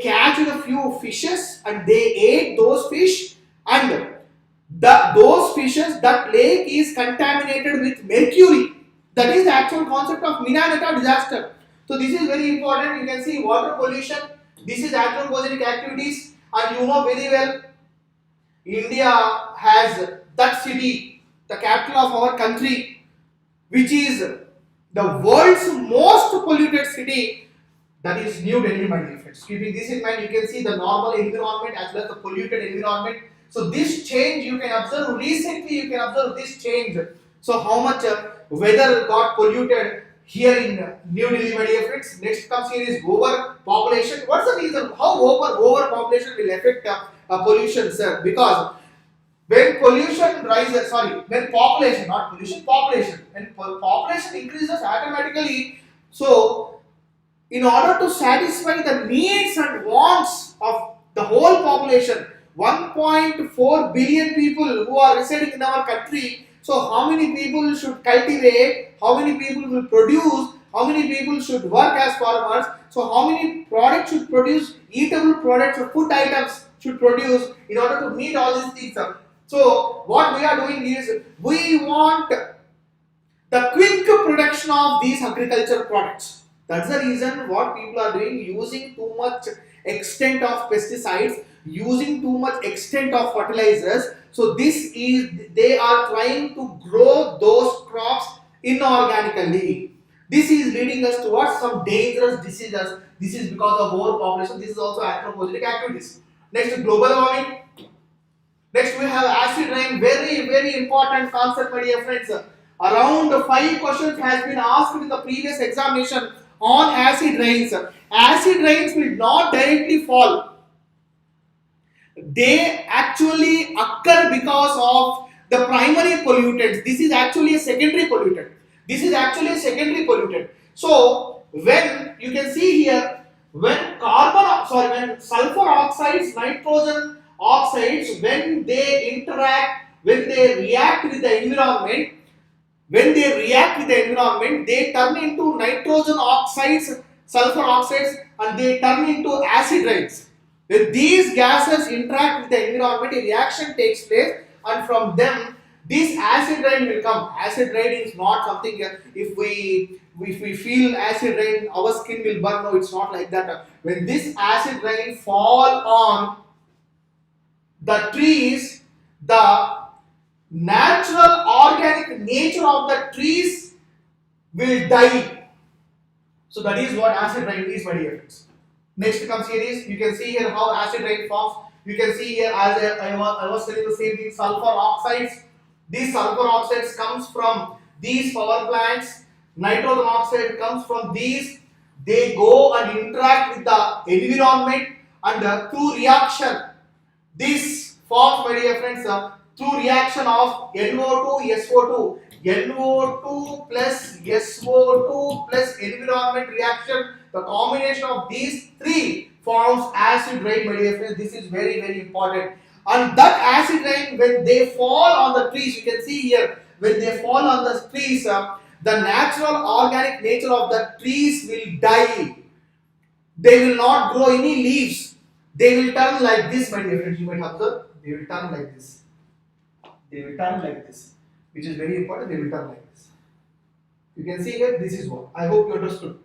catch a few fishes and they ate those fish, and those fishes, that lake is contaminated with mercury. That is the actual concept of Minamata disaster. So this is very important. You can see water pollution. This is anthropogenic activities, and you know very well, India has that city, the capital of our country, which is the world's most polluted city, that is New Delhi, my dear friends. Keeping this in mind, you can see the normal environment as well as the polluted environment. So this change you can observe recently. You can observe this change. So how much weather got polluted here in New Delhi, my dear friends. Next comes here is overpopulation. What's the reason? How overpopulation will affect pollution, sir? Because when pollution rises, when population, not pollution, population. When population increases automatically, so in order to satisfy the needs and wants of the whole population, 1.4 billion people who are residing in our country. So how many people should cultivate? How many people will produce? How many people should work as farmers? So how many products should produce? Eatable products or food items should produce in order to meet all these things. So what we are doing is we want the quick production of these agricultural products. That's the reason what people are doing, using too much extent of pesticides, using too much extent of fertilizers. So this is, they are trying to grow those crops inorganically. This is leading us towards some dangerous diseases. This is because of overpopulation. This is also anthropogenic activities. Next, global warming. Next, we have acid rain. Very, very important concept, my dear friends. Around 5 questions has been asked in the previous examination on acid rains. Acid rains will not directly fall. They actually occur because of the primary pollutants. This is actually a secondary pollutant. This is actually a secondary pollutant. So when you can see here, when when sulfur oxides, nitrogen oxides, when they interact, when they react with the environment, they turn into nitrogen oxides, sulfur oxides, and they turn into acid rains. When these gases interact with the environment, a reaction takes place, and from them this acid rain will come. Acid rain is not something, if we feel acid rain, our skin will burn. No, it's not like that. When this acid rain fall on the trees, the natural organic nature of the trees will die. So that is what acid rain is, my dear friends. Next comes here is, you can see here how acid rain forms. You can see here, as I was telling the same thing, sulfur oxides. These sulfur oxides comes from these power plants. Nitrogen oxide comes from these. They go and interact with the environment, and through reaction, this forms, my dear friends, through reaction of NO2, SO2. NO2 plus SO2 plus environment reaction, the combination of these three forms acid rain, my dear friends. This is very, very important. And that acid rain, when they fall on the trees, you can see here, when they fall on the trees, the natural organic nature of the trees will die. They will not grow any leaves. They will turn like this, my dear friends. You might observe, they will turn like this. They will turn like this, which is very important. They will turn like this. You can see here, this is what. I hope you understood,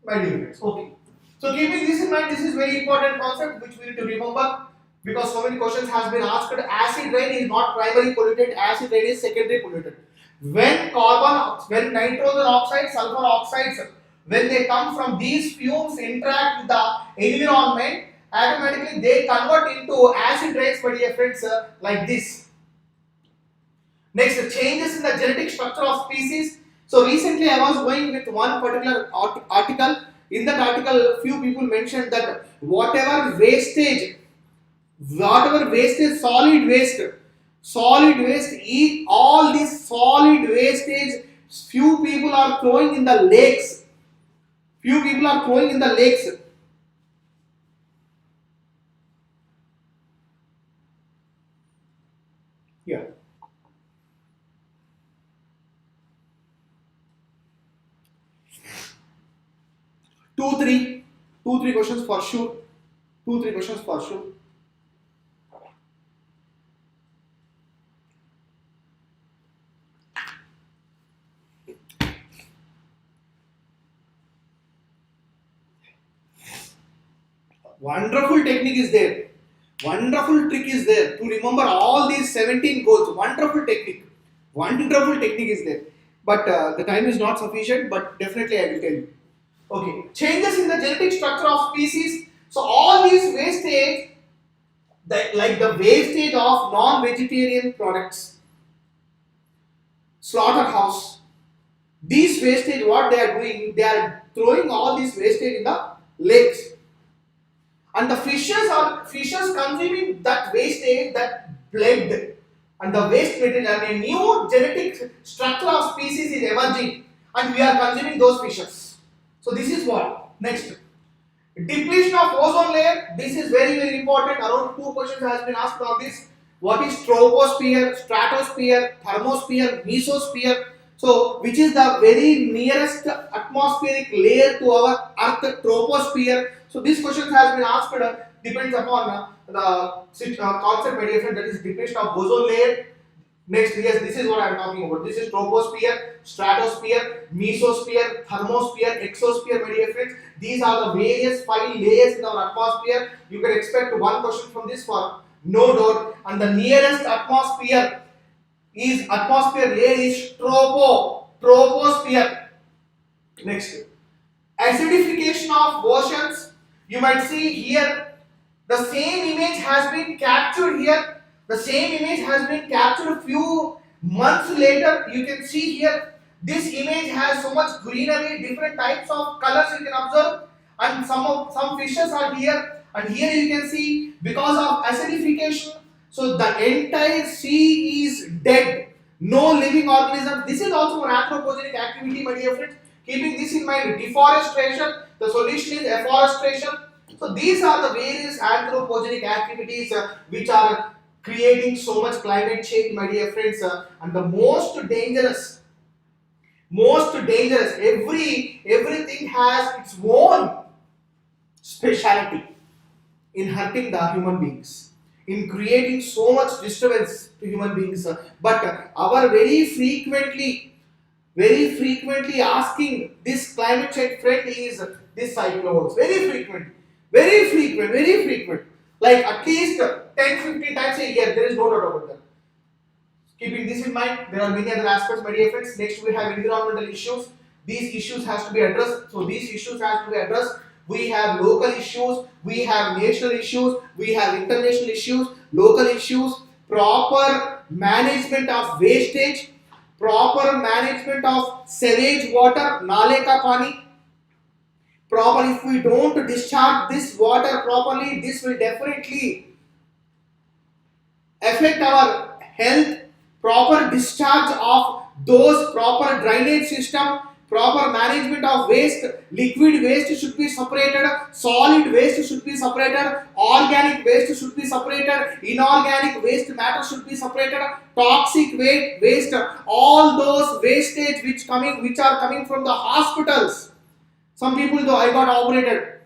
my dear friends. Okay. So keeping this in mind, this is very important concept which we need to remember, because so many questions has been asked. Acid rain is not primary pollutant. Acid rain is secondary pollutant. When nitrogen oxides, sulfur oxides, when they come from these fumes, interact with the environment, automatically they convert into acid rains, my dear friends, like this. Next, changes in the genetic structure of species. So recently I was going with one particular article. In that article, few people mentioned that whatever wastage, solid waste, all this solid wastage, few people are throwing in the lakes. Yeah. Two, three questions for sure. Wonderful technique is there. Wonderful trick is there to remember all these 17 goals. Wonderful technique is there. But the time is not sufficient, but definitely I will tell you. Okay, changes in the genetic structure of species. So all these wastage, like the wastage of non-vegetarian products, slaughterhouse, these wastage, what they are doing, they are throwing all this wastage in the lakes, and the fishes consuming that wastage, that blood and the waste material, and a new genetic structure of species is emerging, and we are consuming those fishes. So this is what. Next, Depletion of ozone layer, this is very important. Around 2 questions has been asked on this. What is troposphere, stratosphere, thermosphere, mesosphere? So, which is the very nearest atmospheric layer to our Earth, troposphere? So, this question has been asked, depends upon the concept very different, that is depletion of ozone layer. Next, yes, this is what I am talking about. This is troposphere, stratosphere, mesosphere, thermosphere, exosphere, my dear friends. These are the various 5 layers in our atmosphere. You can expect one question from this for no doubt. And the nearest atmosphere layer is troposphere. Next, acidification of oceans. You might see here the same image has been captured here. The same image has been captured a few months later. You can see here this image has so much greenery, different types of colors you can observe, and some fishes are here, and here you can see because of acidification, so the entire sea is dead, no living organism. This is also an anthropogenic activity, my dear friends. Keeping this in mind, deforestation, the solution is afforestation. So these are the various anthropogenic activities which are creating so much climate change, my dear friends, and the most dangerous, everything has its own speciality in hurting the human beings, in creating so much disturbance to human beings, but our very frequently asking this climate change friend is this cyclones, very frequent, like at least 10-15 times a year. There is no doubt about that. Keeping this in mind, there are many other aspects, my dear friends. Next, we have environmental issues. These issues has to be addressed. So these issues have to be addressed. We have local issues, we have national issues, we have international issues, local issues, proper management of wastage, proper management of sewage water, nale ka pani. Proper, if we don't discharge this water properly, this will definitely affect our health. Proper discharge of those, proper drainage system, proper management of waste, liquid waste should be separated, solid waste should be separated, organic waste should be separated, inorganic waste matter should be separated, toxic waste, all those wastage which are coming from the hospitals. Some people, though, I got operated,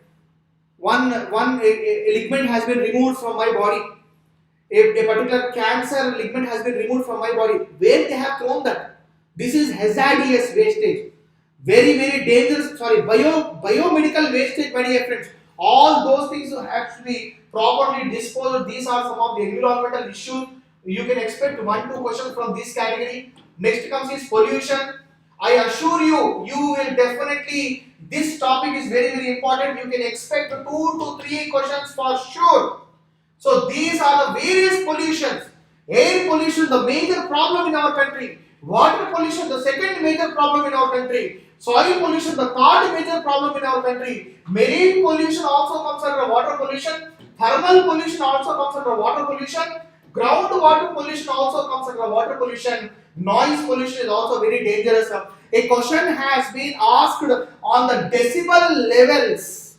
one ligament has been removed from my body. A particular cancer ligament has been removed from my body. Where they have thrown that? This is hazardous wastage. Very dangerous, biomedical wastage, my dear friends. All those things have to be properly disposed. These are some of the environmental issues. You can expect 1-2 questions from this category. Next comes is pollution. I assure you, you will definitely, this topic is very important. You can expect 2 to 3 questions for sure. So these are the various pollutions. Air pollution, the major problem in our country. Water pollution, the second major problem in our country. Soil pollution, the third major problem in our country. Marine pollution also comes under water pollution. Thermal pollution also comes under water pollution. Groundwater pollution also comes under water pollution. Noise pollution is also very dangerous. A question has been asked on the decibel levels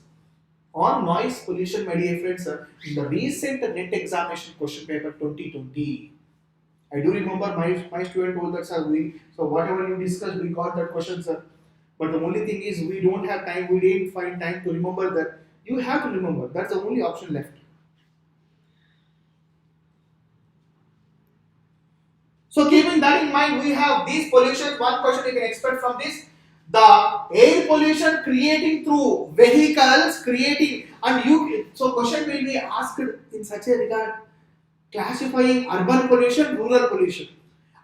on noise pollution, my dear friends, in the recent NET examination question paper 2020. I do remember my student told that, sir, so whatever you discussed, we got that question, sir. But the only thing is, we don't have time, we didn't find time to remember that. You have to remember, that's the only option left. So keeping that in mind, we have these pollutions. One question you can expect from this: the air pollution creating through vehicles, so question will be asked in such a regard, classifying urban pollution, rural pollution.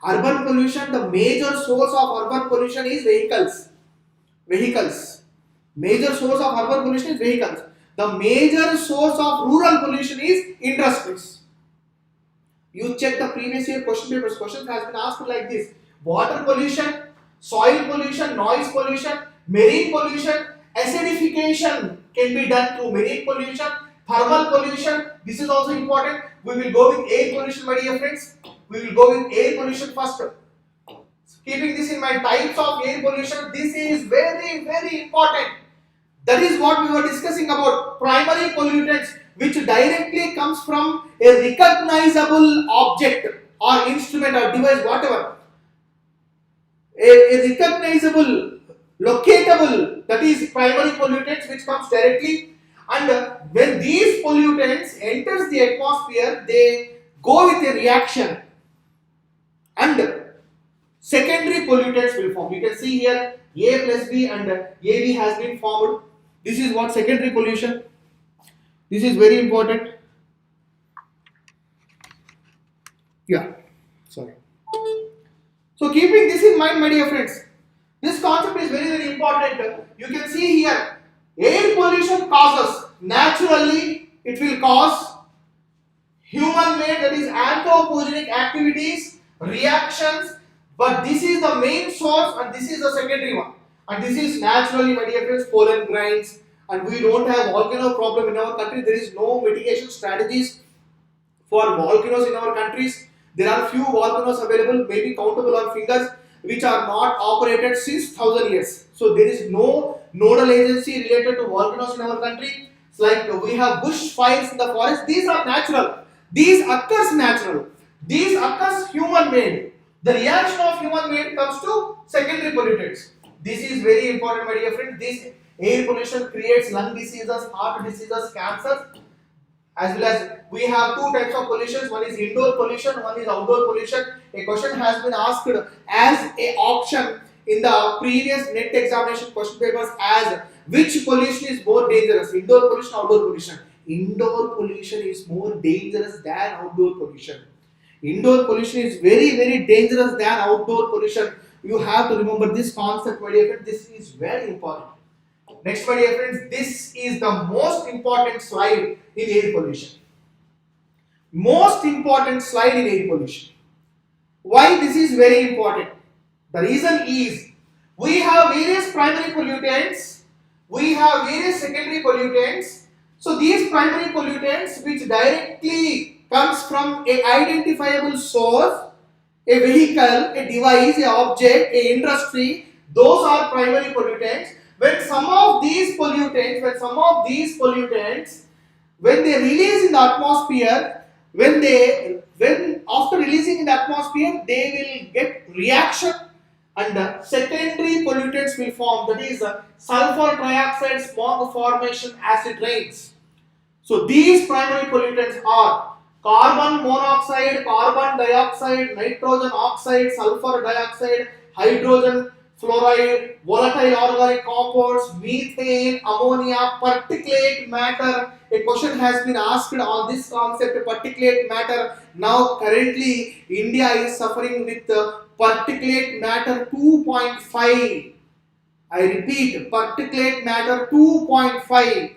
Urban pollution, the major source of urban pollution is vehicles. Major source of urban pollution is vehicles. The major source of rural pollution is industries. You check the previous year question papers. Questions has been asked like this: water pollution, soil pollution, noise pollution, marine pollution, acidification can be done through marine pollution, thermal pollution. This is also important. We will go with air pollution, my dear friends. We will go with air pollution first. Keeping this in mind, types of air pollution. This is very important. That is what we were discussing about primary pollutants, which directly comes from a recognizable object or instrument or device, whatever. A recognizable, locatable, that is primary pollutants which comes directly, and when these pollutants enters the atmosphere, they go with a reaction and secondary pollutants will form. You can see here A plus B and AB has been formed. This is what secondary pollution. This is very important. Yeah, sorry. So keeping this in mind, my dear friends, this concept is very, very important. You can see here, air pollution causes, naturally it will cause human-made, that is anthropogenic activities, reactions, but this is the main source and this is the secondary one. And this is naturally, my dear friends, pollen grinds, and we don't have volcano problem in our country. There is no mitigation strategies for volcanoes in our countries. There are few volcanoes available, maybe countable on fingers, which are not operated since 1000 years. So there is no nodal agency related to volcanoes in our country. It's like we have bush fires in the forest. These are natural. These occurs natural. These occurs human made. The reaction of human made comes to secondary pollutants. This is very important, my dear friends. This air pollution creates lung diseases, heart diseases, cancers. As well as we have two types of pollution. One is indoor pollution, one is outdoor pollution. A question has been asked as a option in the previous NET examination question papers as which pollution is more dangerous, indoor pollution, outdoor pollution. Indoor pollution is more dangerous than outdoor pollution. Indoor pollution is very, very dangerous than outdoor pollution. You have to remember this concept, my dear friends. This is very important. Next, my dear friends, this is the most important slide in air pollution. Most important slide in air pollution. Why this is very important? The reason is we have various primary pollutants, we have various secondary pollutants. So these primary pollutants which directly comes from a identifiable source, a vehicle, a device, a object, a industry, those are primary pollutants. When some of these pollutants, when they release in the atmosphere, when after releasing in the atmosphere, they will get reaction and secondary pollutants will form. That is sulfur dioxide, smog formation, acid rains. So these primary pollutants are carbon monoxide, carbon dioxide, nitrogen oxide, sulfur dioxide, hydrogen fluoride, volatile organic compounds, methane, ammonia, particulate matter. A question has been asked on this concept, particulate matter. Now currently India is suffering with particulate matter 2.5. I repeat, particulate matter 2.5,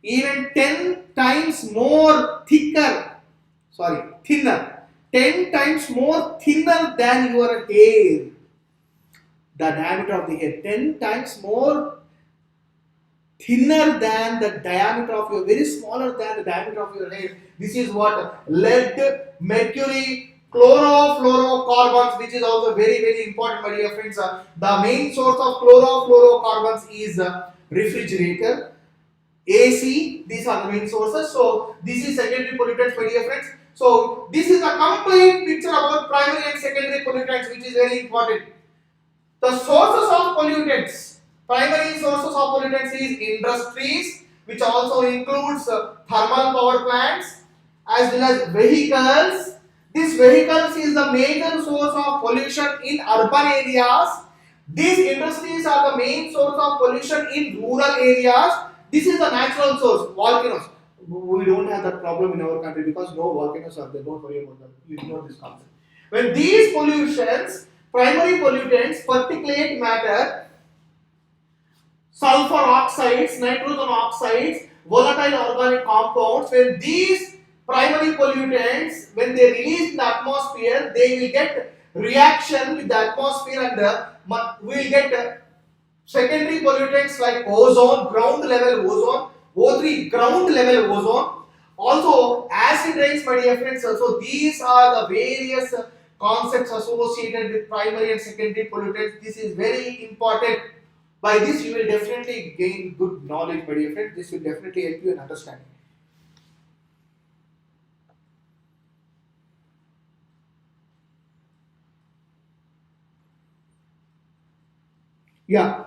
even 10 times more thinner, 10 times more thinner than your hair. The diameter of the hair, 10 times more thinner than the diameter of your, very smaller than the diameter of your hair. This is what lead, mercury, chlorofluorocarbons, which is also very, very important, my dear friends. The main source of chlorofluorocarbons is refrigerator, AC. These are the main sources. So this is secondary pollutants, my dear friends. So this is a complete picture about primary and secondary pollutants, which is very important. The sources of pollutants, primary sources of pollutants is industries, which also includes thermal power plants as well as vehicles. These vehicles is the major source of pollution in urban areas. These industries are the main source of pollution in rural areas. This is the natural source, volcanoes. We don't have that problem in our country because no volcanoes are there. Don't worry about that. You know this concept. When these pollutions, primary pollutants, particulate matter, sulfur oxides, nitrogen oxides, volatile organic compounds, when these primary pollutants, when they release in the atmosphere, they will get reaction with the atmosphere and we will get secondary pollutants like ozone, ground level ozone, O3, ground level ozone, also acid rains, my dear friends. So these are the various concepts associated with primary and secondary pollutants. This is very important. By this you will definitely gain good knowledge, my dear friend. This will definitely help you in understanding. Yeah,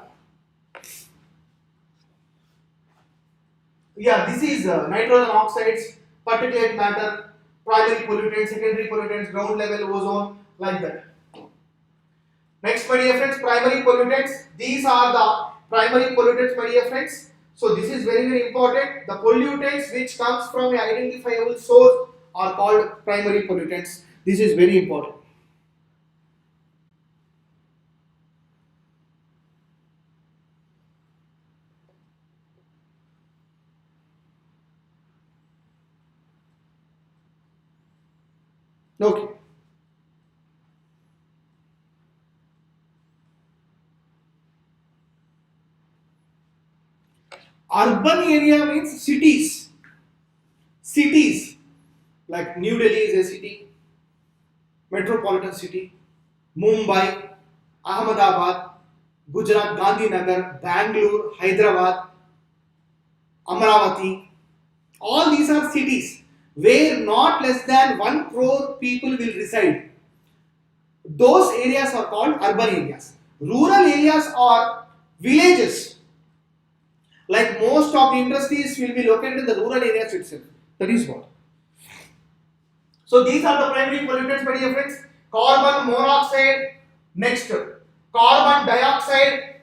this is nitrogen oxides, particulate matter, primary pollutants, secondary pollutants, ground level ozone, like that. Next, my dear friends, primary pollutants. These are the primary pollutants, my dear friends. So this is very, very important. The pollutants which comes from an identifiable source are called primary pollutants. This is very important. Okay. Urban area means cities. Cities like New Delhi is a city, metropolitan city, Mumbai, Ahmedabad, Gujarat, Gandhinagar, Bangalore, Hyderabad, Amravati. All these are cities where not less than 1 crore people will reside. Those areas are called urban areas. Rural areas are villages. Like most of the industries will be located in the rural areas itself. That is what. So these are the primary pollutants, my dear friends. Carbon monoxide, next carbon dioxide,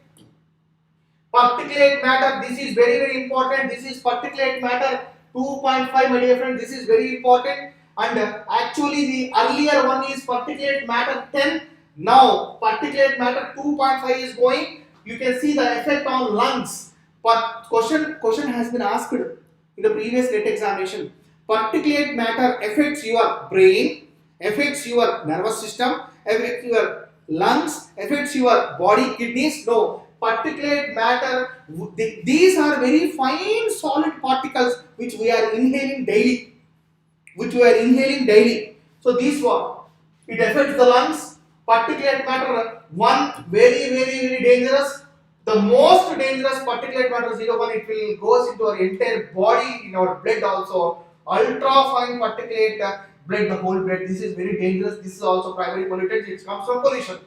particulate matter. This is very, very important. This is particulate matter 2.5, my dear friend. This is very important. And actually the earlier one is particulate matter 10. Now particulate matter 2.5 is going. You can see the effect on lungs. But question has been asked in the previous NET examination. Particulate matter affects your brain, affects your nervous system, affects your lungs, affects your body, kidneys. No, particulate matter, these are very fine solid particles which we are inhaling daily. So these what? It affects the lungs. Particulate matter, one very, very, very dangerous. The most dangerous particulate matter 0.1, it will goes into our entire body, in our blood also. Ultra fine particulate blood, the whole blood. This is very dangerous. This is also primary pollutant. It comes from pollution.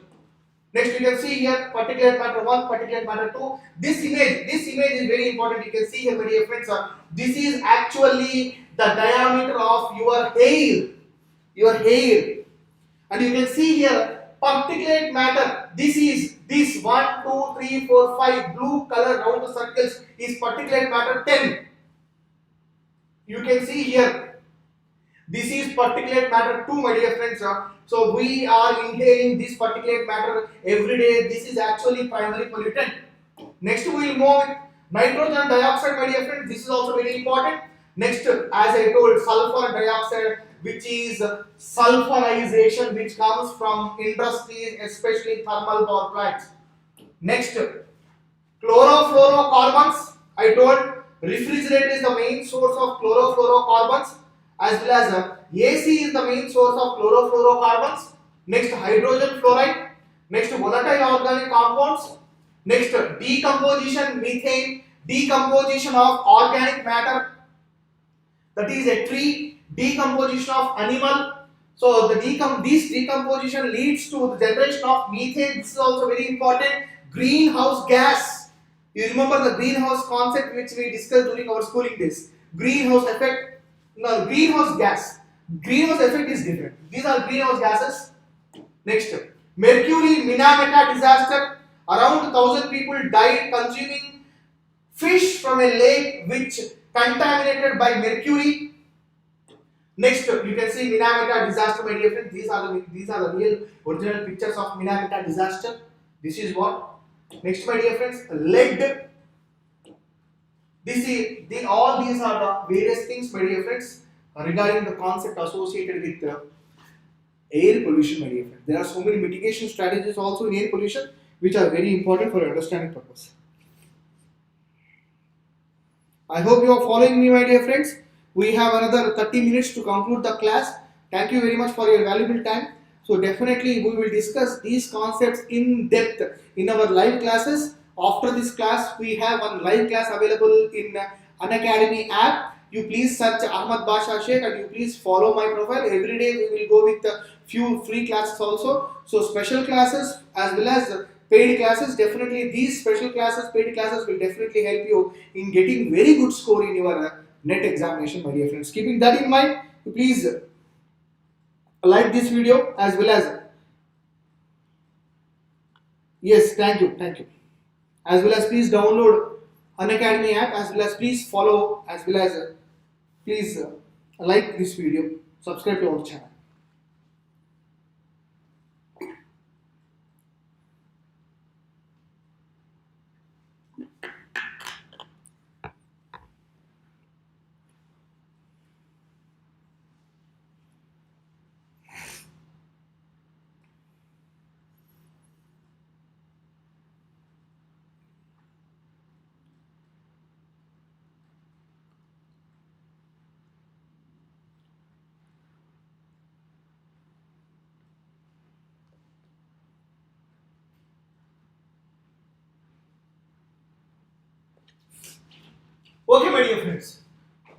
Next, you can see here particulate matter 1, particulate matter 2. This image is very important. You can see here, my dear friends, this is actually the diameter of your hair. And you can see here particulate matter. This is this 1, 2, 3, 4, 5 blue color round circles is particulate matter 10. You can see here. This is particulate matter 2, my dear friends. So we are inhaling this particulate matter every day. This is actually primary pollutant. Next we will move with nitrogen dioxide, my dear friends. This is also very important. Next, as I told, sulfur dioxide, which is sulfurization, which comes from industries, especially thermal power plants. Next, chlorofluorocarbons. I told refrigerator is the main source of chlorofluorocarbons, as well as AC is the main source of chlorofluorocarbons. Next, hydrogen fluoride. Next, volatile organic compounds. Next, decomposition, methane, decomposition of organic matter. That is a tree, decomposition of animal. So this decomposition leads to the generation of methane. This is also very important. Greenhouse gas. You remember the greenhouse concept which we discussed during our schooling days. Greenhouse effect. No, greenhouse gas. Greenhouse effect is different. These are greenhouse gases. Next, Mercury Minamata disaster. Around 1,000 people died consuming fish from a lake which contaminated by mercury. Next, you can see Minamata disaster, my dear friends. These are the real original pictures of Minamata disaster. This is what. Next, my dear friends, lead. All these are the various things, my dear friends, regarding the concept associated with air pollution, my dear friends. There are so many mitigation strategies also in air pollution which are very important for understanding purpose. I hope you are following me, my dear friends. We have another 30 minutes to conclude the class. Thank you very much for your valuable time. So definitely we will discuss these concepts in depth in our live classes After this class, we have one live class available in Unacademy App. You please search Ahamed Basha Sir and you please follow my profile. Every day we will go with a few free classes also. So special classes as well as paid classes. Definitely these special classes, paid classes will definitely help you in getting very good score in your NET examination, my dear friends. Keeping that in mind, please like this video as well as yes, thank you, as well as please download Unacademy app, as well as please follow, as well as please like this video, subscribe to our channel. Okay, my dear friends.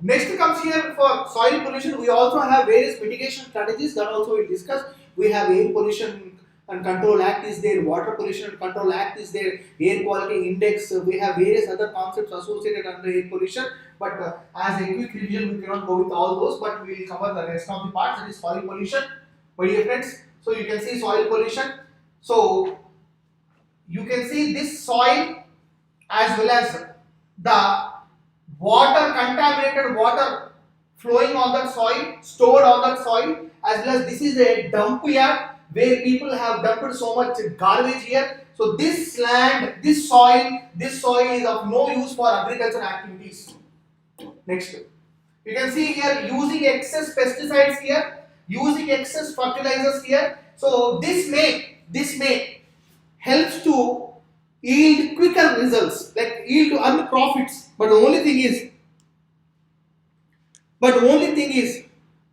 Next comes here for soil pollution. We also have various mitigation strategies that also we discuss. We have air pollution and control act is there, water pollution and control act is there, air quality index. We have various other concepts associated under air pollution. But as a quick revision, we cannot go with all those, but we will cover the rest of the parts. That is soil pollution, my dear friends. So you can see soil pollution. So you can see this soil as well as the water, contaminated water flowing on that soil, stored on that soil, as well as this is a dump yard where people have dumped so much garbage here. So this land, this soil is of no use for agricultural activities. Next, you can see here using excess pesticides here, using excess fertilizers here. So this may helps to yield quicker results, like yield to earn profits. But the only thing is,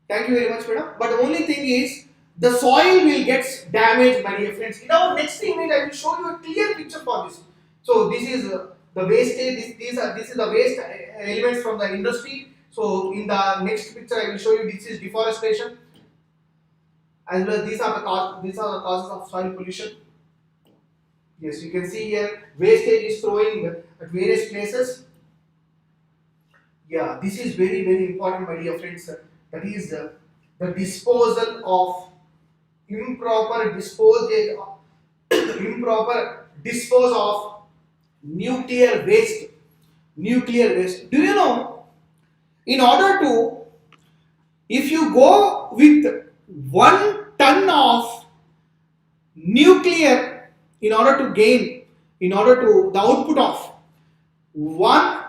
thank you very much, madam. But the only thing is, the soil will get damaged, my dear friends. In our next image, I will show you a clear picture for this. So this is the wastage. This is the waste elements from the industry. So in the next picture, I will show you this is deforestation, as well as these are the causes of soil pollution. Yes, you can see here wastage is throwing at various places. Yeah, this is very important, my dear friends. That is the disposal of improper dispose of nuclear waste. Do you know? In order to, if you go with 1 ton of nuclear, the output of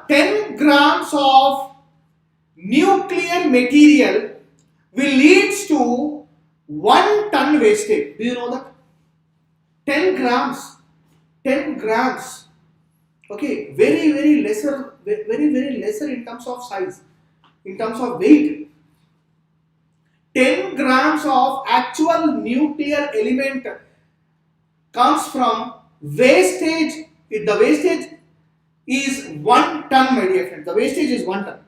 10 grams of nuclear material will leads to 1 ton wastage. Do you know that? 10 grams. Okay, very lesser in terms of size, in terms of weight. 10 grams of actual nuclear element comes from wastage. The wastage is 1 ton, my dear friends. The wastage is 1 ton.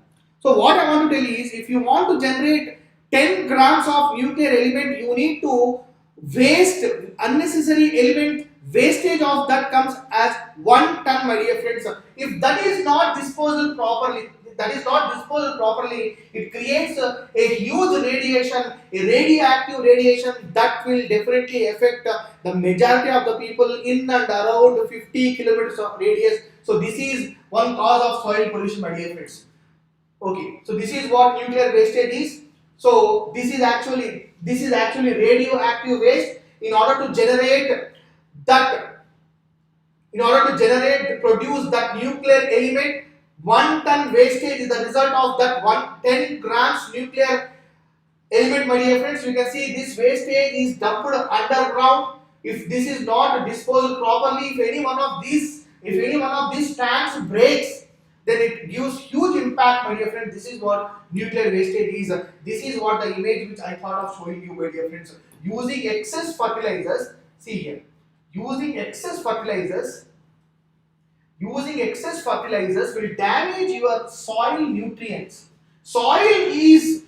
So what I want to tell you is, if you want to generate 10 grams of nuclear element, you need to waste unnecessary element. Wastage of that comes as 1 ton, my dear friends. If that is not disposed properly, it creates a huge radiation, a radioactive radiation that will definitely affect the majority of the people in and around 50 kilometers of radius. So this is one cause of soil pollution, my dear friends. Okay, so this is what nuclear wastage is. So this is actually radioactive waste. In order to produce that nuclear element, 1 ton wastage is the result of that 10 grams nuclear element, my dear friends. You can see this wastage is dumped underground. If this is not disposed properly, if any one of these tanks breaks, then it gives huge impact, my dear friends. This is what nuclear wastage is. This is what the image which I thought of showing you, my dear friends. Using excess fertilizers, see here, using excess fertilizers using excess fertilizers will damage your soil nutrients. Soil is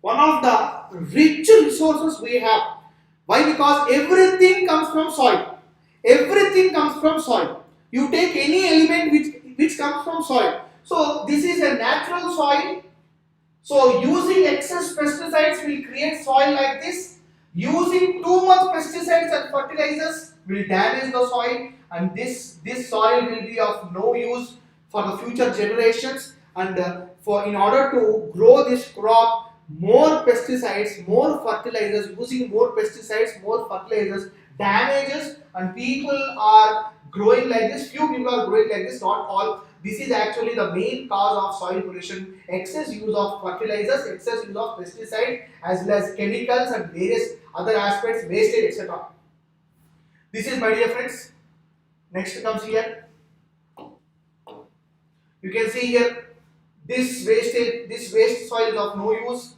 one of the rich resources we have. Why? Because everything comes from soil. Everything comes from soil. You take any element which comes from soil. So this is a natural soil. So using excess pesticides will create soil like this. Using too much pesticides and fertilizers will damage the soil, and this soil will be of no use for the future generations. And for in order to grow this crop, more pesticides, more fertilizers, using more pesticides, more fertilizers damages, and people are growing like this. Few people are growing like this, not all. This is actually the main cause of soil pollution: excess use of fertilizers, excess use of pesticides, as well as chemicals and various other aspects, wastage, etc. This is, my dear friends. Next comes here. You can see here this wastage, this waste soil is of no use.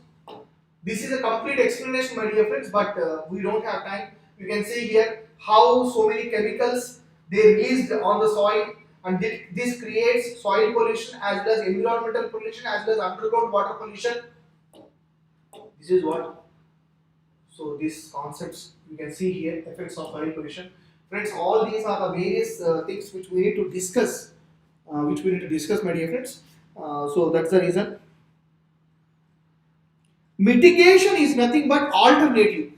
This is a complete explanation, my dear friends, but we don't have time. You can see here how so many chemicals they released on the soil, and this creates soil pollution as well as environmental pollution as well as underground water pollution. This is what. So these concepts you can see here, effects of soil pollution. Friends, all these are the various things which we need to discuss, my dear friends. So that's the reason. Mitigation is nothing but alternative.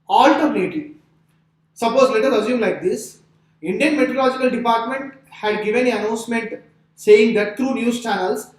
Alternative. Suppose let us assume like this. Indian Meteorological Department had given an announcement saying that through news channels,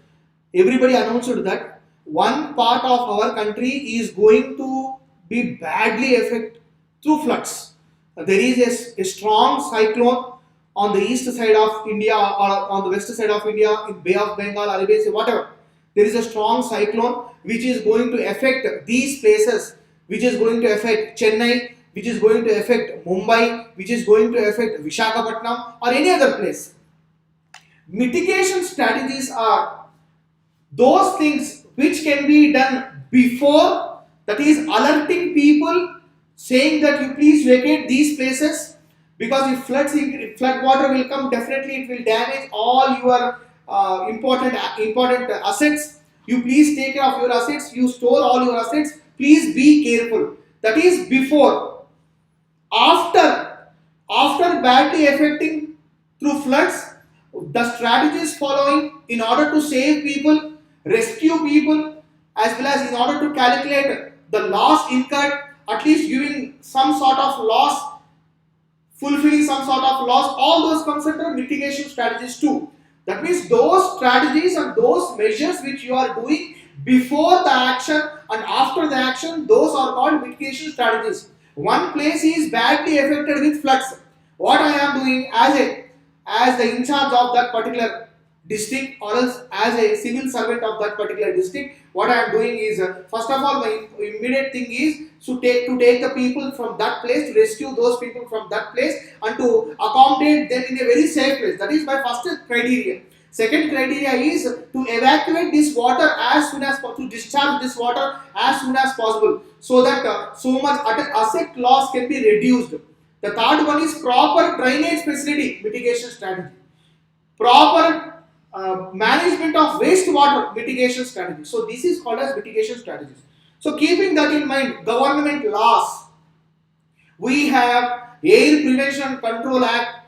everybody announced that one part of our country is going to be badly affected through floods. There is a strong cyclone on the east side of India or on the west side of India, in Bay of Bengal, Arabian Sea, whatever. There is a strong cyclone which is going to affect these places, which is going to affect Chennai, which is going to affect Mumbai, which is going to affect Visakhapatnam or any other place. Mitigation strategies are those things which can be done before, that is alerting people, saying that you please vacate these places, because if flood water will come, definitely it will damage all your important assets. You please take care of your assets. You store all your assets. Please be careful. That is before. After badly affecting through floods, the strategies following in order to save people, rescue people, as well as in order to calculate the loss incurred, at least giving some sort of loss, fulfilling some sort of loss, all those comes under mitigation strategies too. That means those strategies and those measures which you are doing before the action and after the action, those are called mitigation strategies. One place is badly affected with floods. What I am doing as the in charge of that particular district, or else as a civil servant of that particular district, what I am doing is first of all, my immediate thing is to take the people from that place, to rescue those people from that place, and to accommodate them in a very safe place. That is my first criteria. Second criteria is to evacuate this water as soon as possible, to discharge this water as soon as possible, so that so much asset loss can be reduced. The third one is proper drainage facility mitigation strategy. Proper management of wastewater mitigation strategy. So this is called as mitigation strategies. So keeping that in mind, government laws, we have Air Prevention and Control Act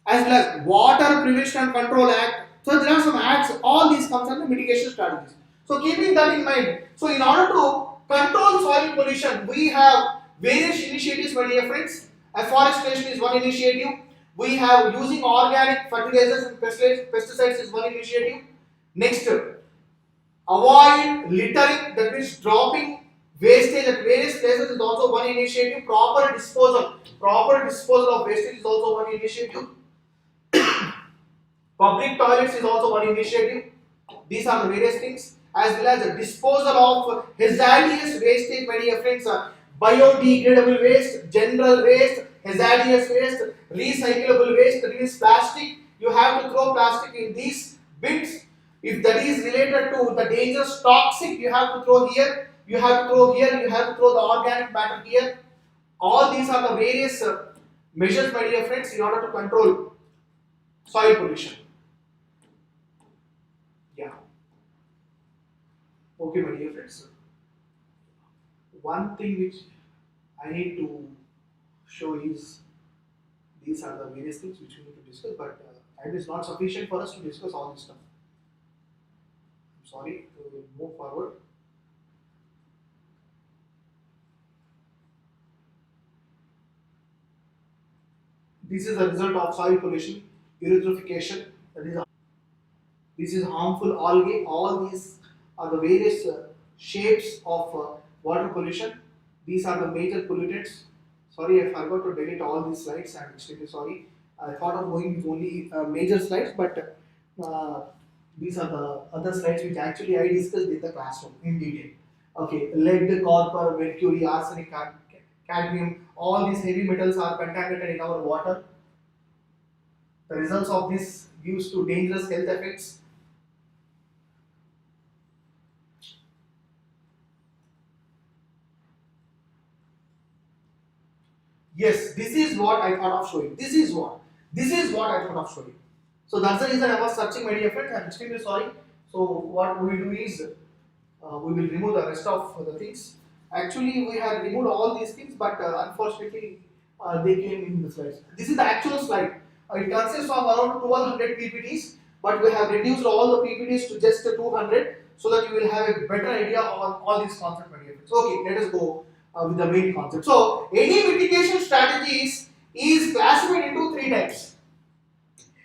as well as Water Prevention and Control Act. So there are some acts, all these comes under mitigation strategies. So keeping that in mind, so in order to control soil pollution, we have various initiatives, my dear friends. Afforestation is one initiative. We have using organic fertilizers and pesticides is one initiative. Next, avoid littering, that means dropping wastage at various places is also one initiative. Proper disposal of wastage is also one initiative. Public toilets is also one initiative. These are the various things, as well as the disposal of hazardous wastage, my dear friends. Biodegradable waste, general waste, hazardous waste, recyclable waste, that is plastic. You have to throw plastic in these bins. If that is related to the dangerous toxic, you have to throw here, you have to throw here, you have to throw the organic matter here. All these are the various measures, my dear friends, in order to control soil pollution. Yeah. Okay, my dear friends. One thing which I need to show is these are the various things which we need to discuss, but time is not sufficient for us to discuss all this stuff. I'm sorry, we will move forward. This is the result of soil pollution, eutrophication. This is harmful algae. All these are the various shapes of water pollution. These are the major pollutants. Sorry, I forgot to delete all these slides. I'm extremely sorry. I thought of going with only major slides, but these are the other slides which actually I discussed in the classroom in detail. Okay, lead, copper, mercury, arsenic, cadmium, all these heavy metals are contaminated in our water. The results of this gives to dangerous health effects. Yes, this is what I thought of showing. This is what I thought of showing. So that's the reason I was searching my dear friend. I'm extremely sorry. So what we will do is we will remove the rest of the things. Actually, we have removed all these things, but unfortunately, they came in the slides. This is the actual slide. It consists of around 1200 PPTs, but we have reduced all the PPTs to just 200, so that you will have a better idea on all these concepts, my dear friends. Okay, let us go with the main concept. So, any mitigation strategies is classified into three types.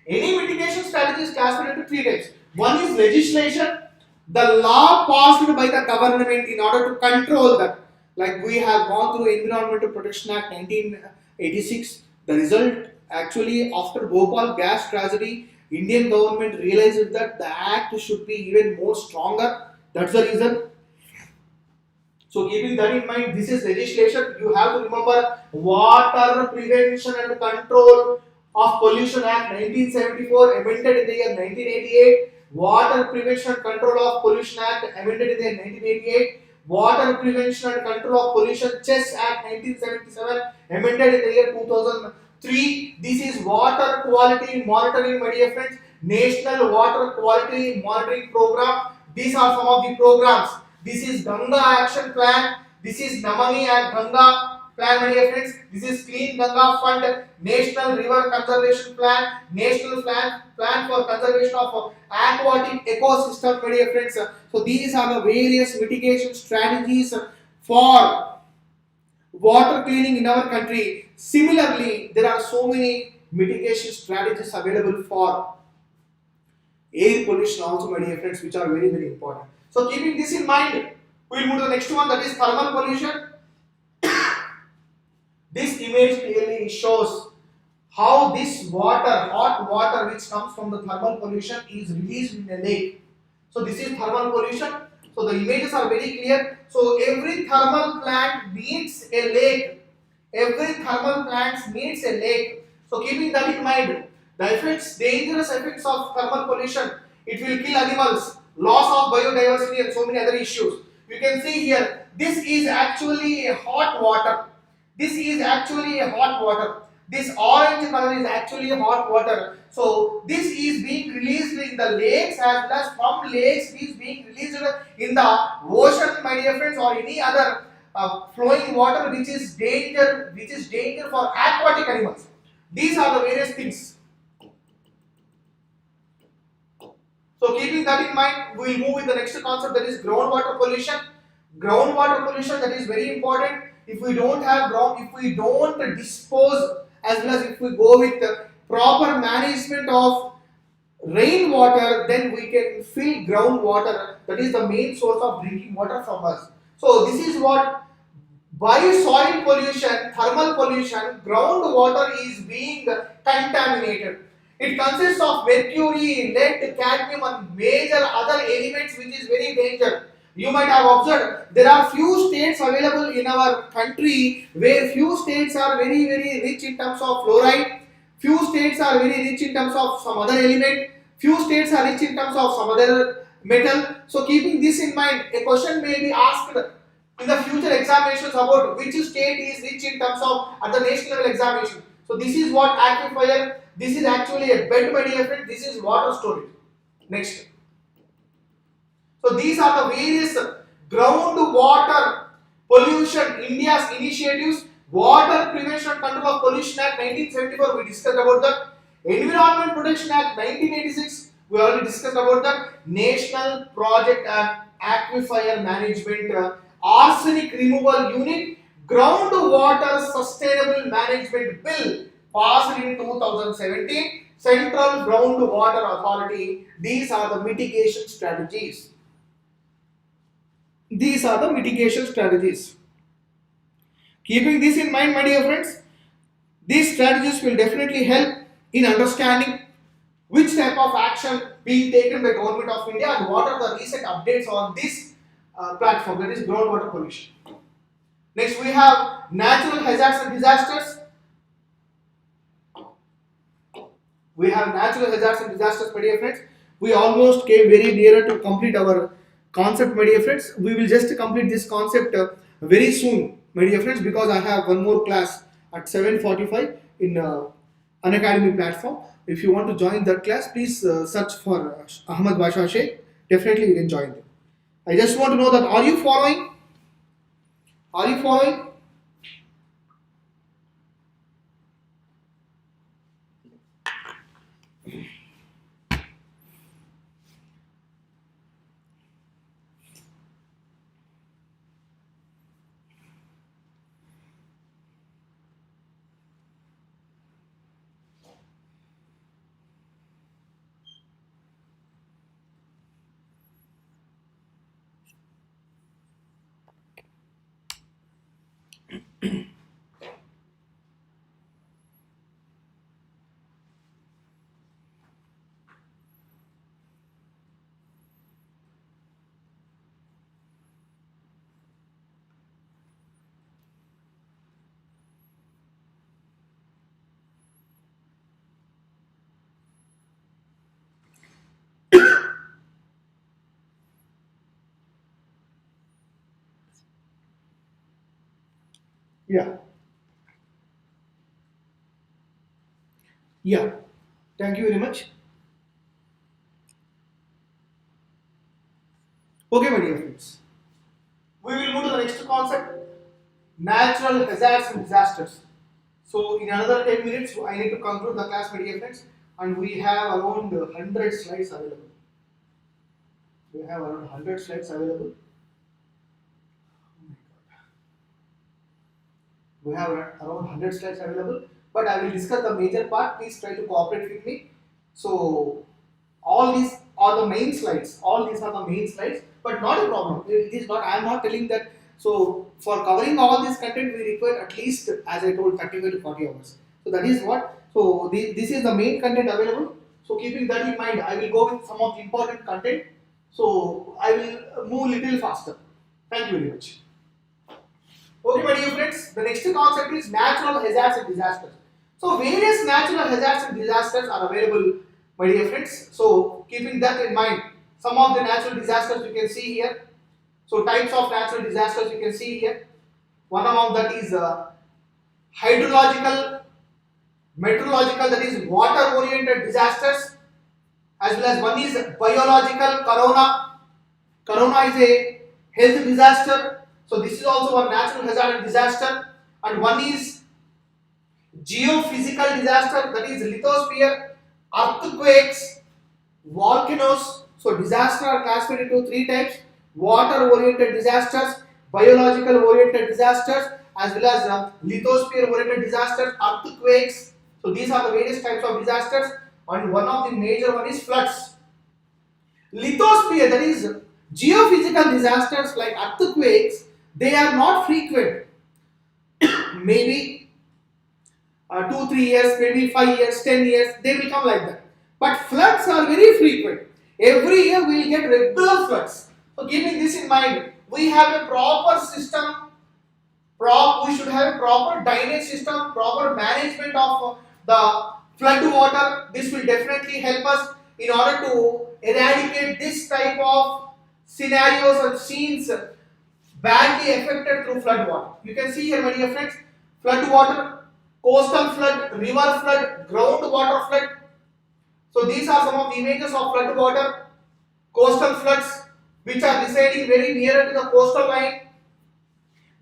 Any mitigation strategy is classified into three types. One is legislation, the law passed by the government in order to control that. Like we have gone through Environmental Protection Act 1986. The result actually after Bhopal gas tragedy, Indian government realized that the act should be even more stronger. That's the reason. So keeping that in mind, this is legislation. You have to remember Water Prevention and Control of Pollution Act 1974 amended in the year 1988. Water Prevention and Control of Pollution Act amended in the year 1988. Water Prevention and Control of Pollution Chess Act 1977 amended in the year 2003. This is Water Quality Monitoring, my dear friends. National Water Quality Monitoring Program. These are some of the programs. This is Ganga Action Plan. This is Namami and Ganga Plan, my dear friends. This is Clean Ganga Fund, National River Conservation Plan, National Plan for Conservation of Aquatic Ecosystem, my dear friends. So these are the various mitigation strategies for water cleaning in our country. Similarly, there are so many mitigation strategies available for air pollution also, my dear friends, which are very, very important. So keeping this in mind, we will move to the next one, that is thermal pollution. This image clearly shows how this water, hot water which comes from the thermal pollution is released in a lake. So this is thermal pollution. So the images are very clear. So every thermal plant needs a lake. Every thermal plant needs a lake. So keeping that in mind, the effects, dangerous effects of thermal pollution, it will kill animals, loss of biodiversity and so many other issues. You can see here, this is actually a hot water. This is actually a hot water. This orange color is actually hot water. So this is being released in the lakes, as well as from lakes it is being released in the ocean, my dear friends, or any other flowing water which is danger for aquatic animals. These are the various things. So keeping that in mind, we will move with the next concept, that is groundwater pollution. Groundwater pollution, that is very important. If we don't have if we don't dispose, as well as if we go with the proper management of rainwater, then we can fill groundwater. That is the main source of drinking water from us. So this is what, by soil pollution, thermal pollution, groundwater is being contaminated. It consists of mercury, lead, cadmium and major other elements which is very dangerous. You might have observed there are few states available in our country where few states are very, very rich in terms of fluoride, few states are very rich in terms of some other element, few states are rich in terms of some other metal. So keeping this in mind, a question may be asked in the future examinations about which state is rich in terms of at the national level examination. So this is what aquifer. This is actually a bed, my dear friend. This is water storage. Next. So these are the various groundwater pollution India's initiatives. Water Prevention and Control of Pollution Act 1974. We discussed about that. Environment Protection Act 1986. We already discussed about that. National Project Act, Aquifer Management, Arsenic Removal Unit, Groundwater Sustainable Management Bill passed in 2017. Central Groundwater Authority. These are the mitigation strategies. These are the mitigation strategies. Keeping this in mind, my dear friends, these strategies will definitely help in understanding which type of action being taken by Government of India and what are the recent updates on this platform, that is groundwater pollution. Next, we have natural hazards and disasters. We have natural hazards and disasters, my dear friends. We almost came very nearer to complete our concept, my dear friends. We will just complete this concept very soon, my dear friends, because I have one more class at 7:45 in Unacademy platform. If you want to join that class, please search for Ahamed Basha Sir. Definitely you can join them. I just want to know that are you following? Are you following? Yeah. Yeah. Thank you very much. Okay, my dear friends. We will move to the next concept, natural hazards and disasters. So in another 10 minutes, I need to conclude the class, my dear friends, and we have around 100 slides available. We have around 100 slides available. We have around 100 slides available, but I will discuss the major part. Please try to cooperate with me. So all these are the main slides. All these are the main slides, but not a problem. It is not. I am not telling that. So for covering all this content, we require at least, as I told, 35 to 40 hours. So that is what. So this is the main content available. So keeping that in mind, I will go with some of the important content. So I will move little faster. Thank you very much. Okay, my dear friends, the next concept is natural hazards and disasters. So various natural hazards and disasters are available, my dear friends. So keeping that in mind, some of the natural disasters you can see here. So types of natural disasters you can see here. One among that is hydrological, meteorological, that is water-oriented disasters, as well as one is biological. Corona is a health disaster. So this is also a natural hazard and disaster. And one is geophysical disaster, that is lithosphere, earthquakes, volcanoes. So disaster are classified into three types: water oriented disasters, biological oriented disasters, as well as lithosphere oriented disasters, earthquakes. So these are the various types of disasters, and one of the major one is floods. Lithosphere, that is geophysical disasters like earthquakes, they are not frequent. Maybe 2-3 years, maybe 5 years, 10 years, they will come like that. But floods are very frequent. Every year we will get regular floods. So keeping this in mind, we have a proper system. We should have a proper drainage system, proper management of the flood water. This will definitely help us in order to eradicate this type of scenarios and scenes badly affected through flood water. You can see here, my dear friends, flood water coastal flood, river flood, groundwater flood. So these are some of the images of flood water, coastal floods which are residing very near to the coastal line.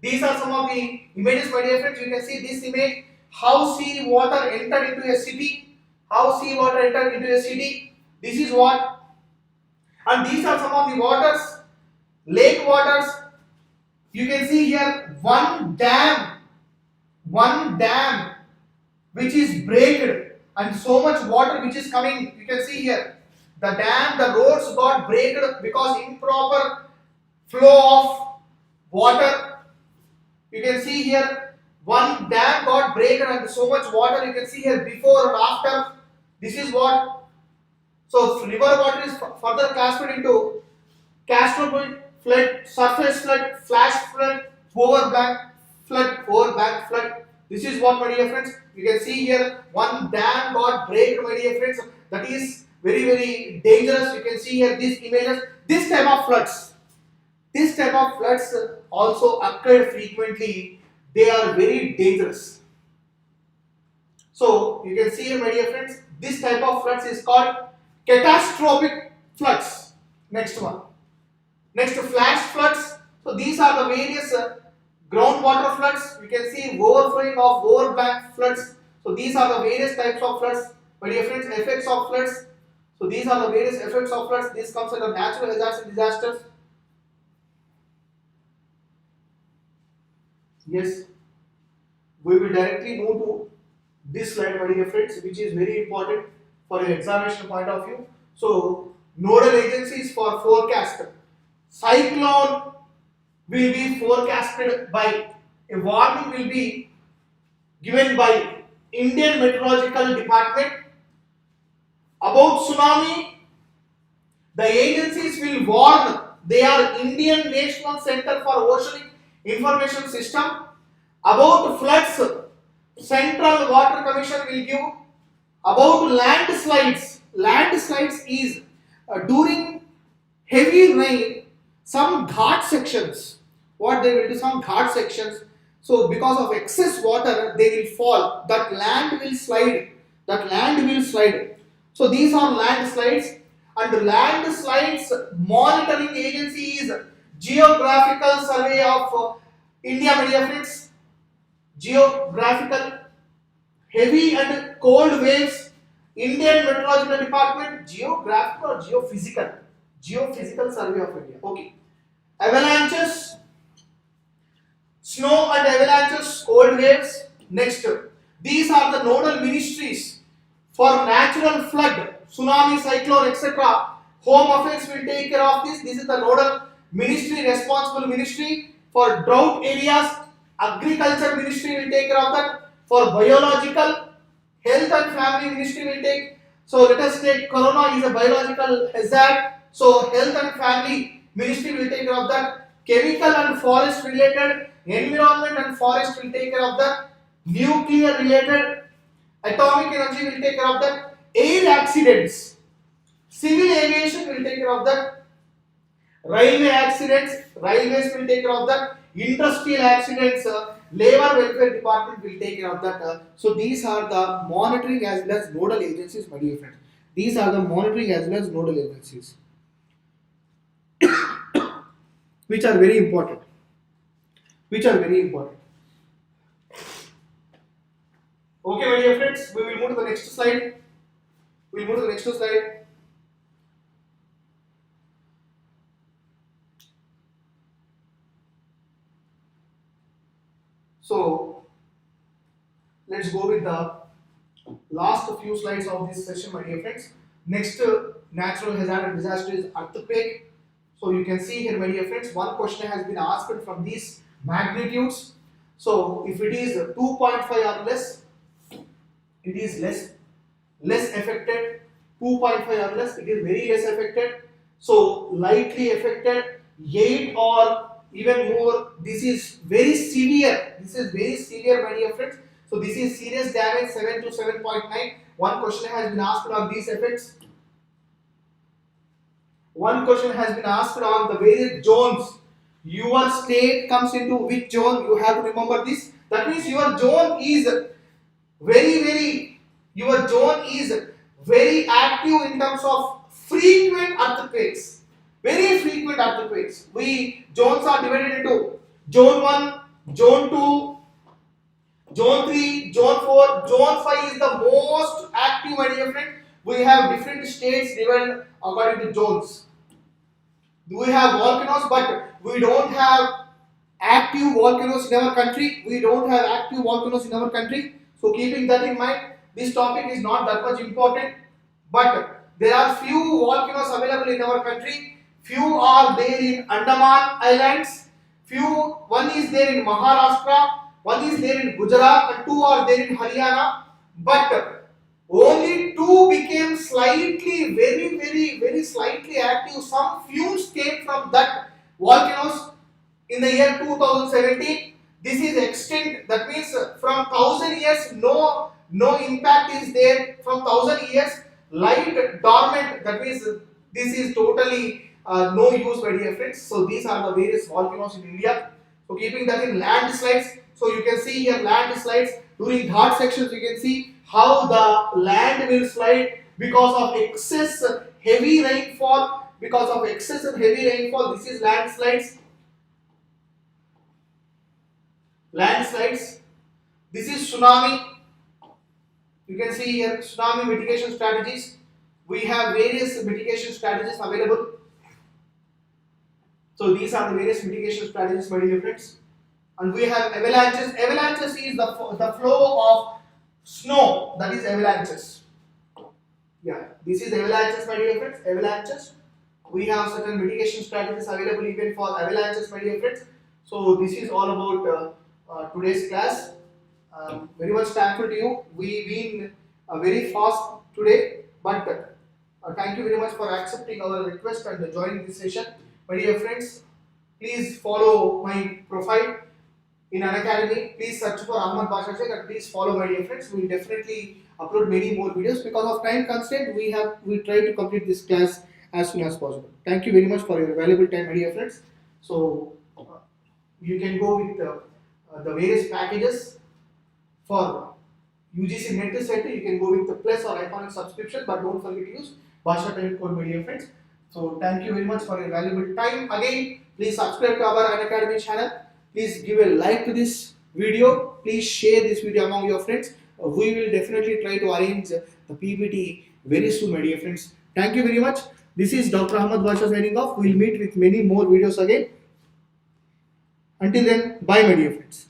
These are some of the images, my dear friends. You can see this image, how sea water entered into a city, how sea water entered into a city. This is what, and these are some of the waters, lake waters. You can see here one dam which is breaked, and so much water which is coming. You can see here the dam, the roads got breaked because improper flow of water. You can see here one dam got breaked and so much water. You can see here before and after. This is what. So river water is further classified into cascade flood, surface flood, flash flood, overbank flood. This is what, my dear friends. You can see here one dam got breaked, my dear friends. That is very, very dangerous. You can see here these images. This type of floods also occur frequently. They are very dangerous. So you can see here, my dear friends, this type of floods is called catastrophic floods. Next one. Next, flash floods. So these are the various groundwater floods. You can see overflowing of overbank floods. So these are the various types of floods. My dear friends, effects of floods. So these are the various effects of floods. This comes under natural hazards and disasters. Yes, we will directly move to this slide, my dear friends, which is very important for an examination point of view. So, nodal agencies for forecast. Cyclone will be forecasted by, a warning will be given by Indian Meteorological Department. About tsunami, the agencies will warn. They are Indian National Center for Oceanic Information System. About floods, Central Water Commission will give. About landslides, is during heavy rain, some ghat sections. What they will do? Some ghat sections. So because of excess water, they will fall. That land will slide. So these are landslides, and landslides monitoring agency is Geographical Survey of India, my dear friends. Geographical, heavy and cold waves, Indian Meteorological Department. Geographical or geophysical? Geophysical Survey of India. Okay. Avalanches, snow and avalanches, cold waves. Next, these are the nodal ministries for natural flood, tsunami, cyclone, etc. Home Affairs will take care of this. This is the nodal ministry, responsible ministry. For drought areas, Agriculture Ministry will take care of that. For biological, Health and Family Ministry will take. So let us take corona is a biological hazard. So Health and Family Ministry will take care of that. Chemical and forest related, environment and forest will take care of that. Nuclear related, atomic energy will take care of that. Air accidents, civil aviation will take care of that. Railway accidents, railways will take care of that. Industrial accidents, Labor Welfare Department will take care of that. So these are the monitoring as well as nodal agencies, my dear friends. These are the monitoring as well as nodal agencies, which are very important. Okay, my dear friends, we will move to the next slide. So let's go with the last few slides of this session, my dear friends. Next natural hazard and disaster is earthquake. So you can see here, my dear friends, one question has been asked from these magnitudes. So if it is 2.5 or less, it is less affected. 2.5 or less, it is very less affected. So lightly affected, 8 or even more, this is very severe. My dear friends. So this is serious damage, 7 to 7.9. One question has been asked on these effects. One question has been asked on the various zones. Your state comes into which zone? You have to remember this. That means your zone is your zone is very active in terms of frequent earthquakes. Very frequent earthquakes. Zones are divided into zone 1, zone 2, zone 3, zone 4, zone 5 is the most active, my dear friend. We have different states divided according to zones. We have volcanoes, but we don't have active volcanoes in our country. So keeping that in mind, this topic is not that much important. But there are few volcanoes available in our country. Few are there in Andaman Islands. One is there in Maharashtra. One is there in Gujarat, and 2 are there in Haryana. But only 2 became slightly, very slightly active. Some fumes came from that volcanoes in the year 2017. This is extinct. That means from 1000 years, no impact is there. From 1000 years, light dormant. That means this is totally no use, my dear friends. So these are the various volcanoes in India. So keeping that in landslides. So you can see here landslides during Ghat sections. You can see how the land will slide because of excess heavy rainfall. This is landslides. This is tsunami. You can see here tsunami mitigation strategies. We have various mitigation strategies available. So these are the various mitigation strategies, my dear friends. And we have avalanches. Avalanches is the flow of snow. That is avalanches. Yeah, this is avalanches, my dear friends. Avalanches. We have certain mitigation strategies available even for avalanches, my dear friends. So this is all about today's class. Very much thankful to you. We've been very fast today, but thank you very much for accepting our request and joining this session. My dear friends, please follow my profile in Unacademy. Please search for Ahamed Basha Sir and please follow, my dear friends. We will definitely upload many more videos. Because of time constraint, we try to complete this class as soon as possible. Thank you very much for your valuable time, my dear friends. So you can go with the various packages for UGC NET set. You can go with the plus or iconic subscription, but don't forget to use Basha Time code, my dear friends. So thank you very much for your valuable time. Again, please subscribe to our Unacademy channel. Please give a like to this video. Please share this video among your friends. We will definitely try to arrange the PPT very soon, my dear friends. Thank you very much. This is Dr. Ahamed Basha signing off. We will meet with many more videos again. Until then, bye, my dear friends.